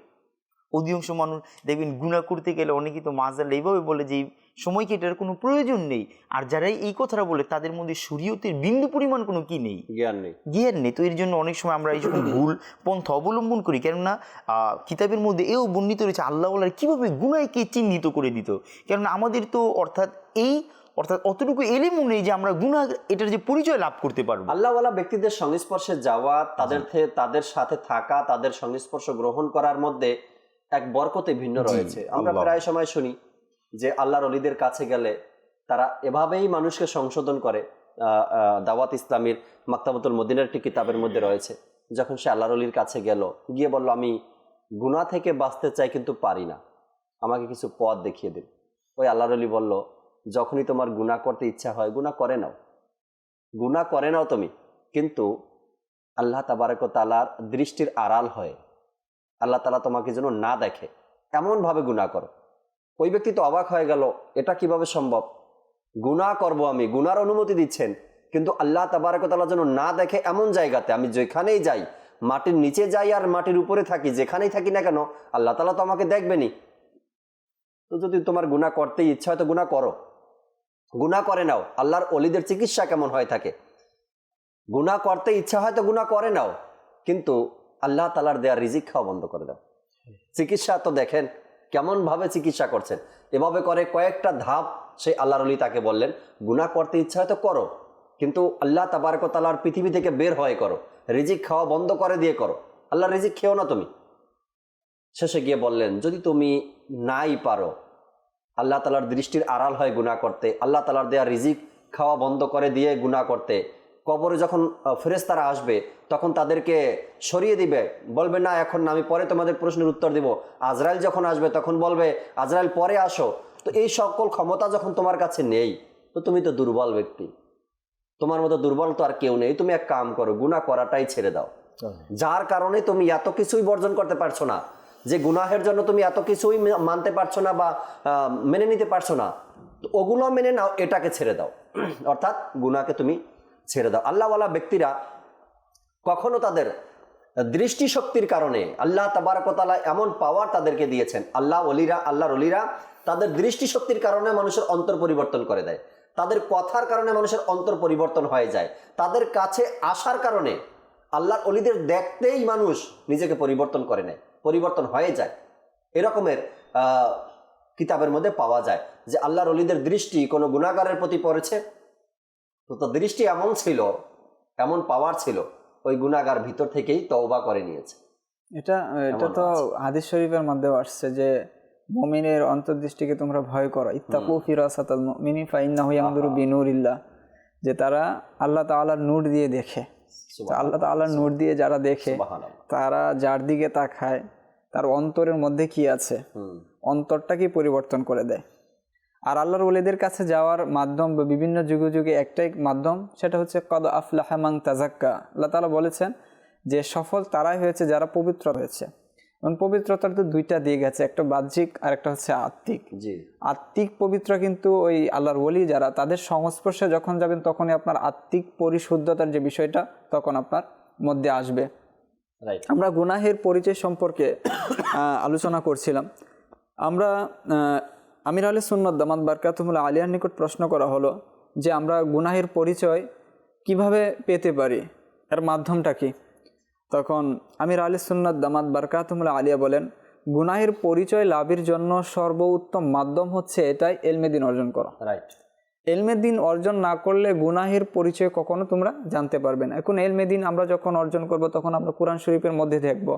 অধিকাংশ মানুষ দেখবেন গুনাহ করতে গেলে অনেকেই তো মাজাল এইভাবে বলে যে সময়কে এটার কোনো প্রয়োজন নেই, আর যারাই এই কথাটা বলে তাদের মধ্যে শরীয়তের বিন্দু পরিমাণ কোনো কি নেই, জ্ঞান নেই। তো এর জন্য অনেক সময় আমরা এই সকল ভুল পন্থা অবলম্বন করি, কেননা কিতাবের মধ্যে এও বর্ণিত রয়েছে আল্লাহ ওয়ালার কীভাবে গুনাহকে চিহ্নিত করে দিত। কেননা আমাদের তো অর্থাৎ অতটুকু এলিমও নেই যে আমরা গুনাহ এটার যে পরিচয় লাভ করতে পারবো। আল্লাহওয়ালা ব্যক্তিদের সংস্পর্শে যাওয়া, তাদের সাথে থাকা, তাদের সংস্পর্শ গ্রহণ করার মধ্যে এক বরকতে ভিন্ন রয়েছে। আমরা প্রায় সময় শুনি যে আল্লাহর ওলিদের কাছে গেলে তারা এভাবেই মানুষকে সংশোধন করে। দাওয়াত ইসলামীর মাকতাবাতুল মদিনার একটি কিতাবের মধ্যে রয়েছে, যখন সে আল্লাহর ওলির কাছে গেল, গিয়ে বলল আমি গুনাহ থেকে বাঁচতে চাই কিন্তু পারি না, আমাকে কিছু পথ দেখিয়ে দিন। ওই আল্লাহর ওলি বলল, যখনই তোমার গুনাহ করতে ইচ্ছা হয় গুনাহ করে নাও তুমি, কিন্তু আল্লাহ তাবারক ওয়া তাআলার দৃষ্টির আড়াল হয়ে, আল্লাহ তাআলা তোমাকে যেন না দেখে এমনভাবে গুনাহ করো। ওই ব্যক্তি তো অবাক হয়ে গেল, এটা কিভাবে সম্ভব? গুনাহ করব আমি, গুনার অনুমতি দিচ্ছেন, কিন্তু আল্লাহ তাবারক ওয়া তাআলা যেন না দেখে এমন জায়গাতে, আমি যেখানেই যাই, মাটির নিচে যাই আর মাটির উপরে থাকি, যেখানেই থাকি না কেন আল্লাহ তাআলা তো আমাকে দেখবেনি। তো যদি তোমার গুনাহ করতে ইচ্ছা হয় তো গুনাহ করো, গুনাহ করে নাও। আল্লাহর ওলিদের চিকিৎসা কেমন হয়ে থাকে, গুনাহ করতে ইচ্ছা হয় তো গুনাহ করে নাও, কিন্তু আল্লাহ তাআলার দেয়া রিজিক খাওয়া বন্ধ করে দাও। চিকিৎসা তো দেখেন কেমন ভাবে চিকিৎসা করছেন, এভাবে করে কয়েকটা ধাপ সেই আল্লাহর ওলি তাকে বললেন, গুনাহ করতে ইচ্ছা হয় তো করো, কিন্তু আল্লাহ তাবারক ওয়া তাআলার পৃথিবী থেকে বের হয়ে করো, রিজিক খাওয়া বন্ধ করে দিয়ে করো, আল্লাহর রিজিক খেও না তুমি। শেষে গিয়ে বললেন, যদি তুমি নাই পারো আল্লাহ তাআলার দৃষ্টির আড়াল হয় গুনাহ করতে, আল্লাহ তাআলার দেয়া রিজিক খাওয়া বন্ধ করে দিয়ে গুনাহ করতে, কবরে যখন ফেরেশতারা আসবে তখন তাদেরকে সরিয়ে দিবে, বলবে না এখন না, আমি পরে তোমাদের প্রশ্নের উত্তর দিব। আজরাইল যখন আসবে তখন বলবে আজরাইল পরে আসো। তো এই সকল ক্ষমতা যখন তোমার কাছে নেই, তো তুমি তো দুর্বল ব্যক্তি, তোমার মতো দুর্বল তো আর কেউ নেই। তুমি এক কাম করো, গুনাহ করাটাই ছেড়ে দাও, যার কারণে তুমি এত কিছুই বর্জন করতে পারছো না, যে গুনাহের জন্য তুমি এত কিছুই মানতে পারছো না বা মেনে নিতে পারছো না, তো ওগুলো মেনে নাও, এটাকে ছেড়ে দাও, অর্থাৎ গুনাহকে তুমি ছেড়ে দাও। আল্লাহওয়ালা ব্যক্তিরা কখনো তাদের দৃষ্টিশক্তির কারণে, আল্লাহ তাবারক ওয়া তাআলা এমন পাওয়ার তাদেরকে দিয়েছেন, আল্লাহর ওলিরা তাদের দৃষ্টিশক্তির কারণে মানুষের অন্তর পরিবর্তন করে দেয়, তাদের কথার কারণে মানুষের অন্তর পরিবর্তন হয়ে যায়, তাদের কাছে আসার কারণে আল্লাহর ওলিদের দেখতেই মানুষ নিজেকে পরিবর্তন করে নেয়, পরিবর্তন হয়ে যায়। এরকমের কিতাবের মধ্যে পাওয়া যায় যে আল্লাহর ওলিদের দৃষ্টি কোনো গুনাহগারের প্রতি পড়েছে, তো দৃষ্টি এমন ছিল, এমন পাওয়ার ছিল, ওই গুনাহগার ভিতর থেকেই তওবা করে নিয়েছে। এটা তো হাদিস শরীফের মধ্যেও আসছে যে মুমিনের অন্তর্দৃষ্টিকে তোমরা ভয় করো, ইত্তাকু ফিরাসাতাল মুমিনি ফাইন্নাহু ইয়ানজুরু বিনুরিল্লাহ, যে তারা আল্লাহ তাআলার নূর দিয়ে দেখে। আল্লাহ তাআলার নূর দিয়ে যারা দেখে, তারা যার দিকে তাকায় তার অন্তরের মধ্যে কি আছে, অন্তরটাকে পরিবর্তন করে দেয়। আর আল্লাহর ওলিদের কাছে যাওয়ার মাধ্যম বিভিন্ন যুগে যুগে একটাই মাধ্যম, সেটা হচ্ছে কদ আফলাহা মান তাযাক্কা। আল্লাহ তাআলা বলেছেন যে সফল তারাই হয়েছে যারা পবিত্র হয়েছে। এবং পবিত্রতার তো দুইটা দিক আছে, একটা বাহ্যিক আর একটা হচ্ছে আত্মিক। আত্মিক পবিত্র কিন্তু ওই আল্লাহর ওলি যারা, তাদের সংস্পর্শে যখন যাবেন তখনই আপনার আত্মিক পরিশুদ্ধতার যে বিষয়টা তখন আপনার মধ্যে আসবে। আমরা গুনাহের পরিচয় সম্পর্কে আলোচনা করছিলাম। আমরা আমির আহলে সুন্নাত দামাত বারকাতুহুল আলিয়ার নিকট প্রশ্ন করা হলো যে আমরা গুনাহের পরিচয় কিভাবে পেতে পারি, এর মাধ্যমটা কি? তখন আমির আহলে সুন্নাত দামাত বারকাতুহুল আলিয়া বলেন, গুনাহের পরিচয় লাভের জন্য সর্বোত্তম মাধ্যম হচ্ছে এটাই, ইলমে দ্বীন অর্জন করা। ইলমে দ্বীন অর্জন না করলে গুনাহের পরিচয় কখনো তোমরা জানতে পারবে না। এখন ইলমে দ্বীন আমরা যখন অর্জন করব তখন আমরা কোরআন শরীফের মধ্যে দেখব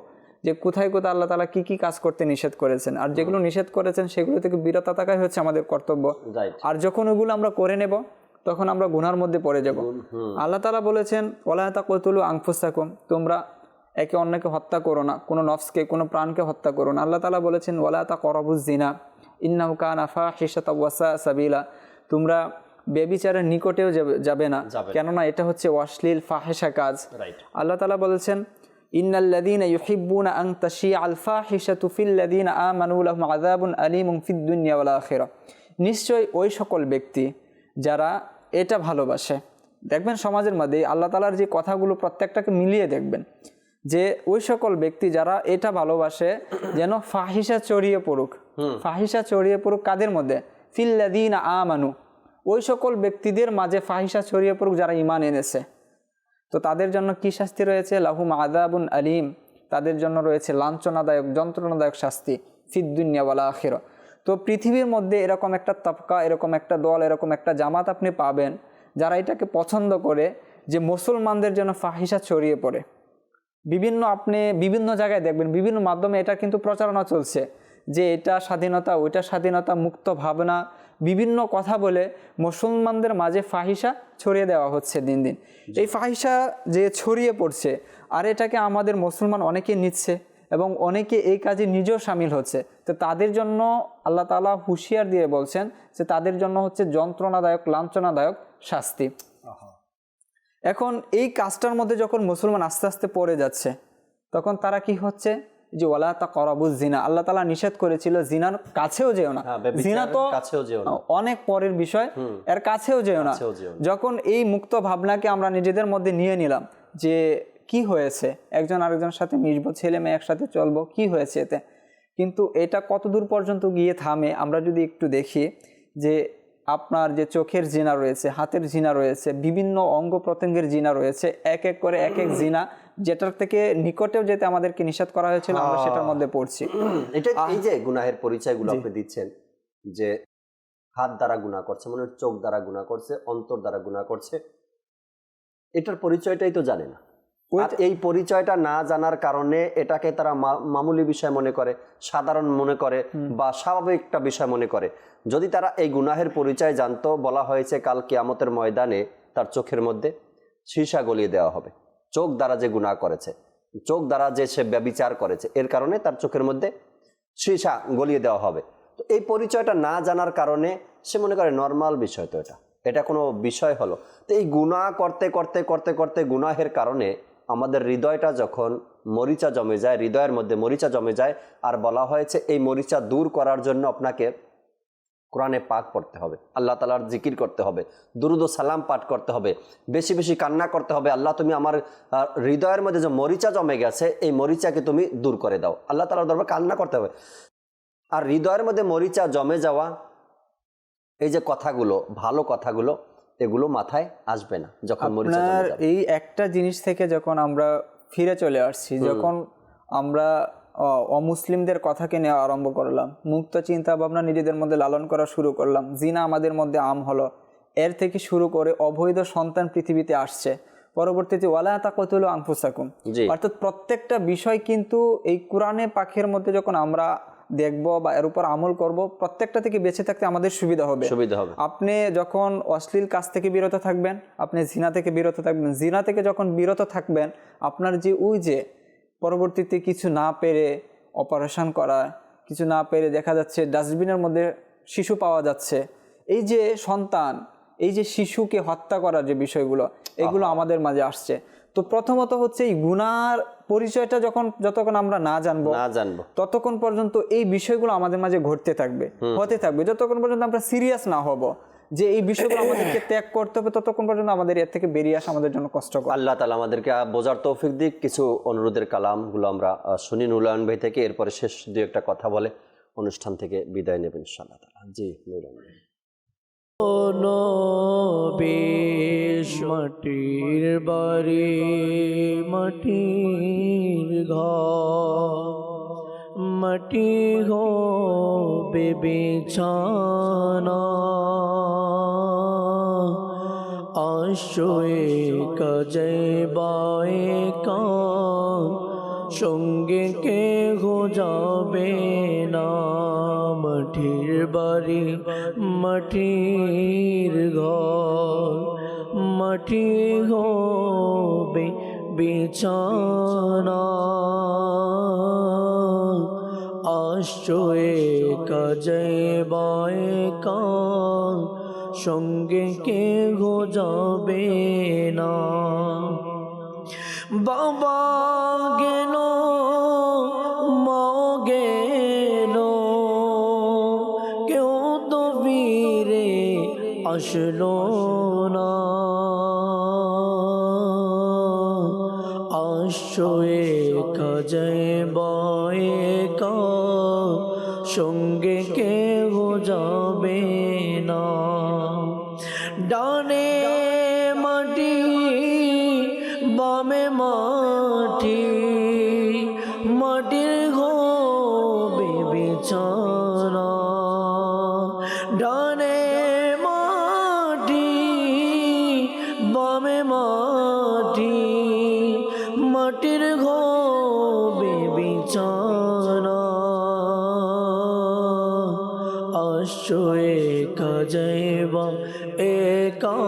যে কোথায় কোথায় আল্লাহ তাআলা কি কি কাজ করতে নিষেধ করেছেন, আর যেগুলো নিষেধ করেছেন সেগুলো থেকে বিরত থাকাই হচ্ছে আমাদের কর্তব্য। আর যখন ওগুলো আমরা করে নেব তখন আমরা গুনার মধ্যে পড়ে যাব। আল্লাহ তাআলা বলেছেন ওয়ালা তাকতুলু আনফুসাকুম, তোমরা একে অন্যকে হত্যা করো না, কোনো নফসকে কোনো প্রাণকে হত্যা করো না। আল্লাহ তাআলা বলেছেন ওয়ালা তাকরাবুজ জিনা ইন্নাহু কানা ফাহিশাতাও ওয়া সাআ সাবিলা, তোমরা ব্যভিচারের নিকটেও যাবে না, কেননা এটা হচ্ছে অশ্লীল ফাহিশা কাজ। আল্লাহ তাআলা বলেছেন ইন্নাল্লাযীনা ইউহিব্বুনা আন তাশিআল ফাহিশাতু ফিল্লাযীনা আমানু লাহুম আযাবুন আলীমুন ফিদ দুনিয়া ওয়াল আখিরা, নিশ্চয় ওই সকল ব্যক্তি যারা এটা ভালোবাসে। দেখবেন সমাজের মধ্যে আল্লাহ তাআলার যে কথাগুলো প্রত্যেকটাকে মিলিয়ে দেখবেন যে ওই সকল ব্যক্তি যারা এটা ভালোবাসে যেন ফাহিশা ছড়িয়ে পড়ুক। ফাহিশা ছড়িয়ে পড়ুক কাদের মধ্যে? ফিল্লাযীনা আমানু, ওই সকল ব্যক্তিদের মাঝে ফাহিশা ছড়িয়ে পড়ুক যারা ঈমান এনেছে। তো তাদের জন্য কি শাস্তি রয়েছে? লাহুম আযাবুন আলীম, তাদের জন্য রয়েছে লাঞ্ছনাদায়ক যন্ত্রণাদায়ক শাস্তি ফিদ দুনিয়া ওয়াল আখিরা। তো পৃথিবীর মধ্যে এরকম একটা তবকা, এরকম একটা দল, এরকম একটা জামাত আপনি পাবেন যারা এটাকে পছন্দ করে যে মুসলমানদের জন্য ফাহিশা ছড়িয়ে পড়ে। আপনি বিভিন্ন জায়গায় দেখবেন, বিভিন্ন মাধ্যমে এটা কিন্তু প্রচারণা চলছে যে এটা স্বাধীনতা, ওইটা স্বাধীনতা, মুক্ত ভাবনা, বিভিন্ন কথা বলে মুসলমানদের মাঝে ফাহিশা ছড়িয়ে দেওয়া হচ্ছে দিন দিন। এই ফাহিশা যে ছড়িয়ে পড়ছে আর এটাকে আমাদের মুসলমান অনেকে নিচ্ছে এবং অনেকে এই কাজে নিজেও সামিল হচ্ছে। তো তাদের জন্য আল্লাহ তাআলা হুঁশিয়ার দিয়ে বলছেন যে তাদের জন্য হচ্ছে যন্ত্রণাদায়ক লাঞ্ছনাদায়ক শাস্তি। এখন এই কাজটার মধ্যে যখন মুসলমান আস্তে আস্তে পড়ে যাচ্ছে তখন তারা কি হচ্ছে যে ওয়ালা তাকরাবুজ জিনা, আল্লাহ তাআলা নিষেধ করেছিল জিনার কাছেও যেও না। জিনা তো অনেক পরের বিষয়, এর কাছেও যেও না। যখন এই মুক্ত ভাবনাকে আমরা নিজেদের মধ্যে নিয়ে নিলাম যে কি হয়েছে, একজন আরেকজনের সাথে মিশবো, ছেলে মেয়ে একসাথে চলবো, কি হয়েছে এতে, কিন্তু এটা কত দূর পর্যন্ত গিয়ে থামে আমরা যদি একটু দেখি যে আপনার যে চোখের জিনা রয়েছে, হাতের জিনা রয়েছে, বিভিন্ন অঙ্গ প্রত্যঙ্গের জিনা রয়েছে, এক এক করে এক এক জিনা, যেটার থেকে নিকটেও যেতে আমাদেরকে নিষেধ করা হয়েছিল আমরা সেটার মধ্যে পড়ছি। এটা এই যে গুনাহের পরিচয়গুলো আপনি দিচ্ছেন যে হাত দ্বারা গুনাহ করছে, মানে চোখ দ্বারা গুনাহ করছে, অন্তর দ্বারা গুনাহ করছে, এটার পরিচয়টাই তো জানে না। আর এই পরিচয়টা না জানার কারণে এটাকে তারা মামুলি বিষয় মনে করে, সাধারণ মনে করে বা স্বাভাবিক একটা বিষয় মনে করে। যদি তারা এই গুনাহের পরিচয় জানতো, বলা হয়েছে কাল কিয়ামতের ময়দানে তার চোখের মধ্যে সীসা গলিয়ে দেওয়া হবে। চোখ দ্বারা যে গুনাহ করেছে, চোখ দ্বারা যে সে ব্যভিচার করেছে, এর কারণে তার চোখের মধ্যে সীসা গলিয়ে দেওয়া হবে। তো এই পরিচয়টা না জানার কারণে সে মনে করে নর্মাল বিষয়, তো এটা কোনো বিষয় হলো। তো এই গুনাহ করতে করতে করতে করতে গুনাহের কারণে আমাদের হৃদয়টা যখন মরিচা জমে যায়, হৃদয়ের মধ্যে মরিচা জমে যায়, আর বলা হয়েছে এই মরিচা দূর করার জন্য আপনাকে কোরআনে পাক পড়তে হবে, আল্লাহ তাআলার জিকির করতে হবে, দুরুদ ও সালাম পাঠ করতে হবে, বেশি বেশি কান্না করতে হবে, আল্লাহ তুমি আমার হৃদয়ের মধ্যে যে মরিচা জমে গেছে এই মরিচাকে তুমি দূর করে দাও, আল্লাহ তাআলার দরবারে কান্না করতে হবে। আর হৃদয়ের মধ্যে মরিচা জমে যাওয়া, এই যে কথাগুলো, ভালো কথাগুলো, এগুলো মাথায় আসবে না যখন মরিচা জমে যাবে। এই একটা জিনিস থেকে যখন আমরা ফিরে চলে আসছি, যখন আমরা অমুসলিমদের কথাকে নেওয়া আরম্ভ করলাম, মুক্ত চিন্তা ভাবনা নিজেদের মধ্যে লালন করা শুরু করলাম, জিনা আমাদের মধ্যে আম হলো, এর থেকে শুরু করে অবৈধ সন্তান পৃথিবীতে আসছে, পরবর্তীতে ওয়ালা তাকতুলু আনফুসাকুম, অর্থাৎ প্রত্যেকটা বিষয় কিন্তু এই কোরআনে পাকের মধ্যে যখন আমরা দেখব বা এর উপর আমল করব, প্রত্যেকটা থেকে বেঁচে থাকতে আমাদের সুবিধা হবে। আপনি যখন অশ্লীল কাজ থেকে বিরত থাকবেন, আপনি জিনা থেকে বিরত থাকবেন, জিনা থেকে যখন বিরত থাকবেন, আপনার যে ওই যে পরবর্তীতে কিছু না পেরে অপারেশন করা, কিছু না পেরে দেখা যাচ্ছে ডাস্টবিনের মধ্যে শিশু পাওয়া যাচ্ছে, এই যে সন্তান, এই যে শিশুকে হত্যা করার যে বিষয়গুলো, এগুলো আমাদের মাঝে আসছে। তো প্রথমত হচ্ছে এই গুনার পরিচয়টা যতক্ষণ আমরা না জানবো ততক্ষণ পর্যন্ত এই বিষয়গুলো আমাদের মাঝে ঘটতে থাকবে, হতে থাকবে, যতক্ষণ পর্যন্ত আমরা সিরিয়াস না হব যে এই বিষয়গুলো আমাদেরকে ত্যাগ করতে হবে, ততক্ষণ পর্যন্ত আমাদের এর থেকে বেরিয়ে আসা আমাদের জন্য কষ্টকর। আল্লাহ তাআলা আমাদেরকে বোঝার তৌফিক দিক। কিছু অনুরোধের কালামগুলো আমরা শুনি নুরুল্লাহ ভাই থেকে, এরপরে শেষ দুই একটা কথা বলে অনুষ্ঠান থেকে বিদায় নেবেন ইনশাআল্লাহ তাআলা। জি নুরুল্লাহ ভাই। মাটির বাড়ি মাটির ঘর, মাটি হবে বিছানা, আশ্রয়ে কাজে বায়ে কান, সঙ্গে কে যাবে না। মাটির বাড়ি মাটির ঘর মাটি হবে বিছানা আসছো একা যাইবা একা সঙ্গে কেহ যাবে না বাবা গেল মা গেল কেউ তো ফিরে আসলো না আসছো একা যাইবা একা সঙ্গে কেহ যাবে না ডানে মাটি বামে মাটি মাটির হবে বিছানা ডানে মাটি বামে মাটি মাটির হবে বিছানা আসছো একা যাইবা একা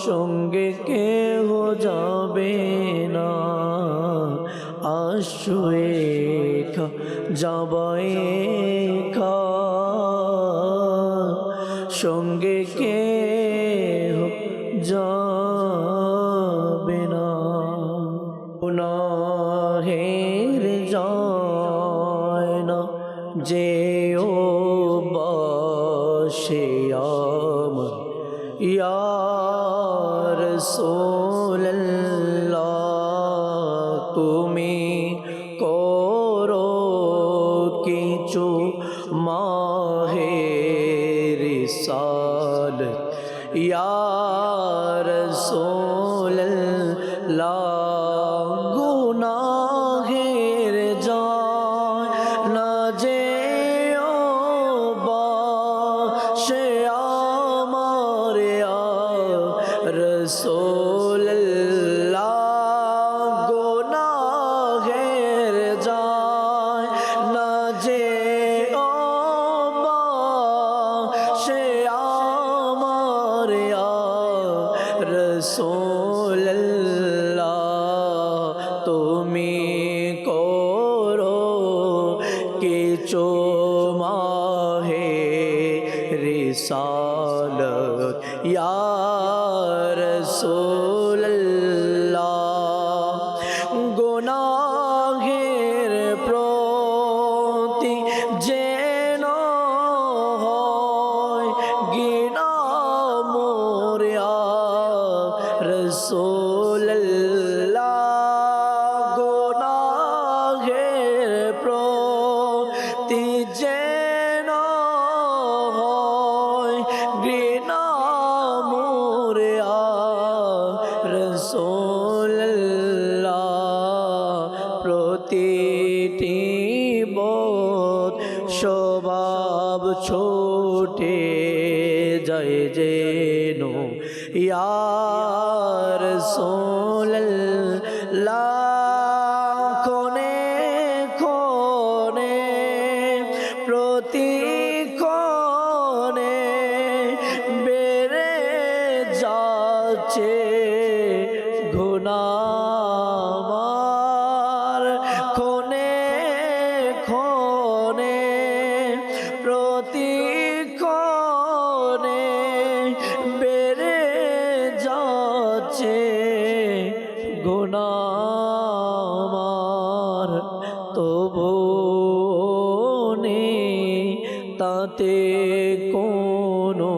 সঙ্গে কেহ যাবে না আসছো একা যাবা একা সঙ্গে কেহ যাবে না গুনাহের যায় না যেও বাসে আমার ইয়া রাসূলুল্লাহ তুমি করো কিছু মাহে রিসালাত ইয়া রাসূলুল্লাহ গুনাহের যায় না যেও বাসে আমার ইয়া রাসূলুল্লাহ গুনাহের যায় না যেও বাসে আমার ইয়া রাসূলুল্লাহ তুমি করো কিছু মাহে রিসালাত ইয়া রাসূলুল্লাহ গুনাহের প্রতি যেন হয় ঘৃণা মোর ইয়া রাসূলুল্লাহ গুনাহের প্রতি যেন হয় ঘৃণা মোর ইয়া রাসূলুল্লাহ প্রতিটি বোধ স্বভাব ছোটে যায় যেন ইয়া রাসূলুল্লাহ ক্ষণে ক্ষণে প্রতিক্ষণে বেড়ে যাচ্ছে গুনাহ আমার ক্ষণে ক্ষণে প্রতিক্ষণে বেড়ে যাচ্ছে গুনাহ আমার তবু নেই তাতে কোনো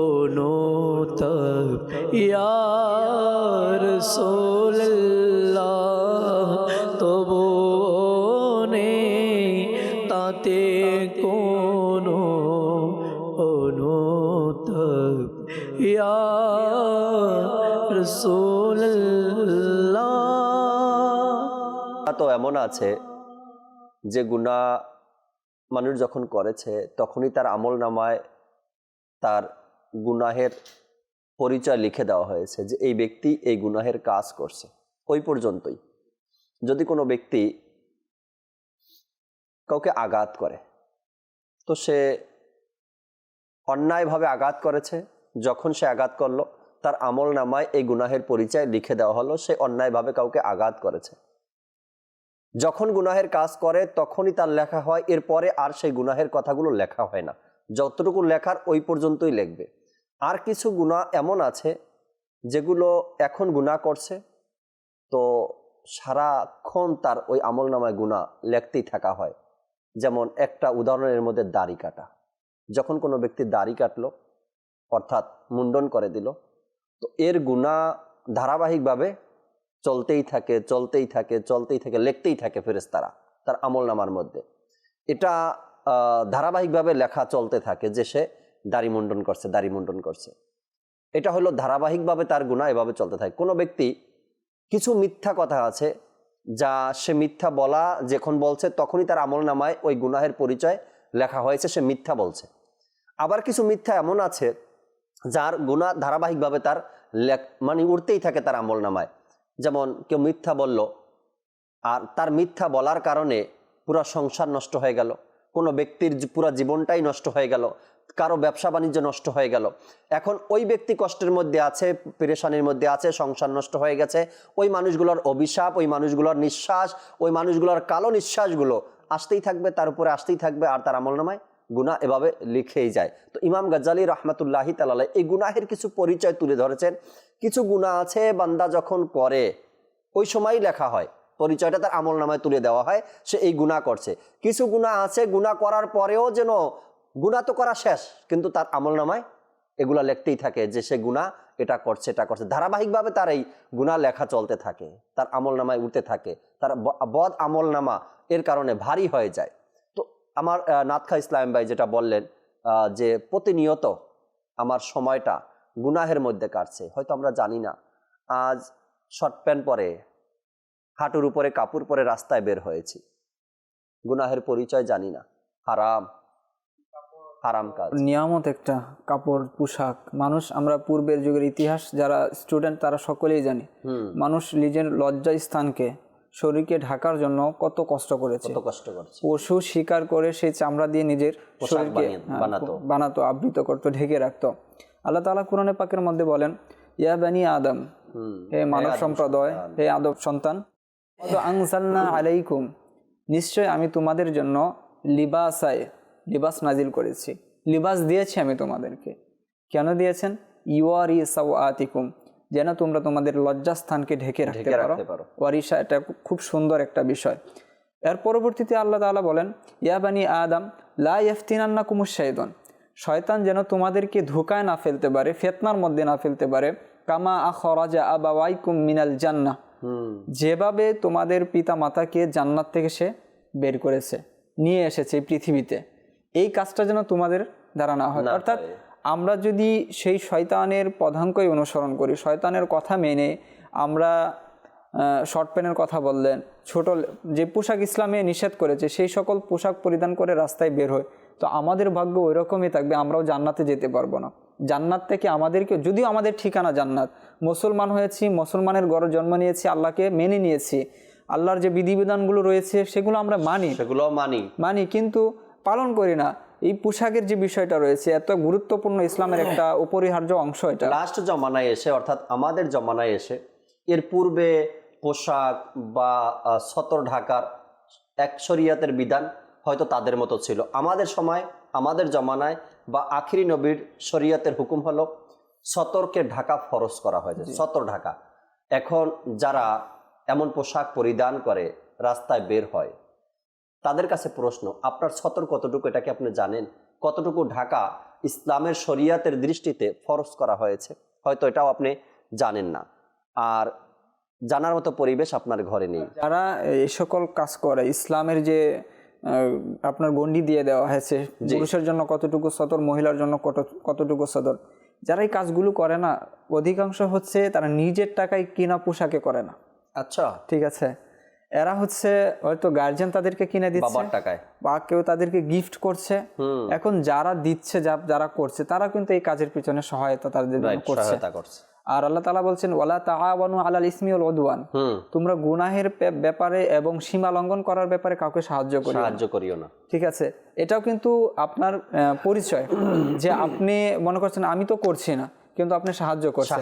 অনুতাপ ইয়া রাসূলুল্লাহ তবু নেই তাতে কোনো অনুতাপ ইয়া রাসূলুল্লাহ তো এমন আছে যে গুনাহ মানুষ যখন করেছে তখনই তার আমল নামায় তার গুনাহের পরিচয় লিখে দেওয়া হয়েছে যে এই ব্যক্তি এই গুনাহের কাজ করছে ওই পর্যন্তই। যদি কোনো ব্যক্তি কাউকে আঘাত করে, তো সে অন্যায়ভাবে আঘাত করেছে। যখন সে আঘাত করলো, তার আমল নামায় এই গুনাহের পরিচয় লিখে দেওয়া হলো সে অন্যায়ভাবে কাউকে আঘাত করেছে। যখন গুনাহের কাজ করে তখনই তার লেখা হয়, এরপরে আর সেই গুনাহের কথাগুলো লেখা হয় না, যতটুকু লেখার ওই পর্যন্তই লিখবে। আর কিছু গুনাহ এমন আছে যেগুলো এখন গুনাহ করছে, তো সারাক্ষণ তার ওই আমল নামায় গুনাহ লেখতেই থাকা হয়। যেমন একটা উদাহরণের মধ্যে দাড়ি কাটা। যখন কোনো ব্যক্তি দাড়ি কাটলো, অর্থাৎ মুন্ডন করে দিল, তো এর গুনাহ ধারাবাহিকভাবে চলতেই থাকে চলতেই থাকে চলতেই থাকে, লিখতেই থাকে ফেরেশতারা তার আমল নামার মধ্যে। এটা ধারাবাহিকভাবে লেখা চলতে থাকে যে সে দাড়ি মুন্ডন করছে, দাড়ি মুন্ডন করছে। এটা হলো ধারাবাহিকভাবে তার গুনাহ এভাবে চলতে থাকে। কোনো ব্যক্তি কিছু মিথ্যা কথা আছে যা সে মিথ্যা বলা যখন বলছে তখনই তার আমল নামায় ওই গুনাহের পরিচয় লেখা হয়েছে, সে মিথ্যা বলছে। আবার কিছু মিথ্যা এমন আছে যার গুনাহ ধারাবাহিকভাবে তার মানে উঠতেই থাকে তার আমল নামায়। যেমন কেউ মিথ্যা বলল, আর তার মিথ্যা বলার কারণে পুরো সংসার নষ্ট হয়ে গেল, কোনো ব্যক্তির পুরো জীবনটাই নষ্ট হয়ে গেল, কারো ব্যবসা বাণিজ্য নষ্ট হয়ে গেল। এখন ওই ব্যক্তি কষ্টের মধ্যে আছে, পেরেশানির মধ্যে আছে, সংসার নষ্ট হয়ে গেছে। ওই মানুষগুলোর অভিশাপ, ওই মানুষগুলোর নিঃশ্বাস, ওই মানুষগুলোর কালো নিঃশ্বাসগুলো আসতেই থাকবে, তার উপরে আসতেই থাকবে, আর তার আমলনামায় গুনাহ এভাবে লিখেই যায়। তো ইমাম গাজ্জালী রহমাতুল্লাহি তাআলা এই গুনাহের কিছু পরিচয় তুলে ধরেছেন। কিছু গুনাহ আছে বান্দা যখন করে ওই সময়ই লেখা হয়, পরিচয়টা তার আমলনামায় তুলে দেওয়া হয়, সে এই গুনাহ করছে। কিছু গুনাহ আছে গুনাহ করার পরেও যেন গুনাহ তো করা শেষ, কিন্তু তার আমলনামায় এগুলা লিখতেই থাকে যে সে গুনাহ এটা করছে এটা করছে। ধারাবাহিকভাবে তার এই গুনাহ লেখা চলতে থাকে, তার আমলনামায় উঠতে থাকে, তার বদ আমলনামা এর কারণে ভারী হয়ে যায়। তো আমার নাতখা ইসলাম ভাই যেটা বললেন যে প্রতিনিয়ত আমার সময়টা গুনাহের মধ্যে কাটছে, হয়তো আমরা জানি না। আজ শর্ট প্যান্ট পরে, হাঁটুর উপরে কাপড় পরে রাস্তায় বের হয়েছি, গুনাহের পরিচয় জানি না, হারাম হারাম কাজ, নিয়ামত একটা কাপড় পোশাক। মানুষ, আমরা পূর্বের যুগের ইতিহাস যারা স্টুডেন্ট তারা সকলেই জানি, মানুষ নিজের লজ্জা স্থানকে, শরীরকে ঢাকার জন্য কত কষ্ট করেছে, কত কষ্ট করছে। পশু শিকার করে সেই চামড়া দিয়ে নিজের শরীরকে বানাতো, আবৃত করতো, ঢেকে রাখতো। আল্লাহ তাআলা কুরআনে পাকের মধ্যে বলেন, ইয়া বানি আদম, হে মানব সম্প্রদায়, হে আদম সন্তান, আনজালনা আলাইকুম, নিশ্চয় আমি তোমাদের জন্য লিবাস নাজিল করেছি, লিবাস দিয়েছি আমি তোমাদেরকে। কেন দিয়েছেন? ইউয়ারি সাওয়াতিকুম, যেন তোমরা তোমাদের লজ্জাস্থানকে ঢেকে রাখতে পারো। ওয়ারিসা, এটা খুব সুন্দর একটা বিষয়। এর পরবর্তীতে আল্লাহ তাআলা বলেন, ইয়া বানি আদম লা ইয়াফতিনান্নাকুমুশ শাইতান, শয়তান যেন তোমাদেরকে ধোঁকায় না ফেলতে পারে, ফিতনার মধ্যে না ফেলতে পারে। কামা আখরাজা আবাওয়াইকুম মিনাল জান্নাহ, যেভাবে তোমাদের পিতা মাতাকে জান্নাত থেকে সে বের করেছে, নিয়ে এসেছে পৃথিবীতে, এই কাজটা যেন তোমাদের দ্বারা না হয়। অর্থাৎ আমরা যদি সেই শয়তানের পদাঙ্কই অনুসরণ করি, শয়তানের কথা মেনে আমরা শর্ট প্যান্টের কথা বললেন, ছোট যে পোশাক ইসলামে নিষেধ করেছে সেই সকল পোশাক পরিধান করে রাস্তায় বের হয়, তো আমাদের ভাগ্য ওই রকমই থাকবে, আমরাও জান্নাতে যেতে পারবো না। জান্নাত থেকে আমাদেরকে, যদিও আমাদের ঠিকানা জান্নাত, মুসলমান হয়েছি, মুসলমানের ঘরে জন্ম নিয়েছি, আল্লাহকে মেনে নিয়েছি, আল্লাহর যে বিধিবিধানগুলো রয়েছে সেগুলো আমরা মানি, কিন্তু পালন করি না। এই পোশাকের যে বিষয়টা রয়েছে এত গুরুত্বপূর্ণ, ইসলামের একটা অপরিহার্য অংশ এটা। লাস্ট জমানায় এসে, অর্থাৎ আমাদের জমানায় এসে, এর পূর্বে পোশাক বা সতর ঢাকার এক শরিয়াতের বিধান হয়তো তাদের মতো ছিল। আমাদের সময়, আমাদের জমানায় বা আখিরি নবীর শরিয়াতের হুকুম হলো সতরকে ঢাকা ফরজ করা হয়েছে, সতর ঢাকা। এখন যারা এমন পোশাক পরিধান করে রাস্তায় বের হয়, তাদের কাছে প্রশ্ন, আপনার সতর কতটুকু, এটা কি আপনি জানেন? কতটুকু ঢাকা ইসলামের শরিয়াতের দৃষ্টিতে ফরজ করা হয়েছে? হয়তো এটাও আপনি জানেন না, আর জানার মতো পরিবেশ আপনার ঘরে নেই। যারা এই সকল কাজ করে, ইসলামের যে আপনার গণ্ডি দিয়ে দেওয়া হয়েছে, পুরুষের জন্য কতটুকু সতর, মহিলার জন্য কতটুকু সতর, যারা এই কাজগুলো করে না, অধিকাংশ হচ্ছে তারা নিজের টাকায় কিনা পোশাকে করে না। আচ্ছা, ঠিক আছে, এরা হচ্ছে হয়তো গার্জিয়ান তাদেরকে কিনে দিচ্ছে বাবার টাকায়, বা কেউ তাদেরকে গিফট করছে। এখন যারা দিচ্ছে, যারা করছে, তারা কিন্তু এই কাজের পিছনে সহায়তা তাদের করছে। আর আল্লাহ তাআলা বলছেন ওয়ালা তাআওয়ানু আলাল ইসমি ওয়াল উদওয়ান, তোমরা গুনাহের ব্যাপারে এবং সীমা লঙ্ঘন করার ব্যাপারে কাউকে সাহায্য করিও না। ঠিক আছে, এটাও কিন্তু আপনার পরিচয় যে আপনি মনে করছেন আমি তো করছি না, কিন্তু আপনি সাহায্য করছেন।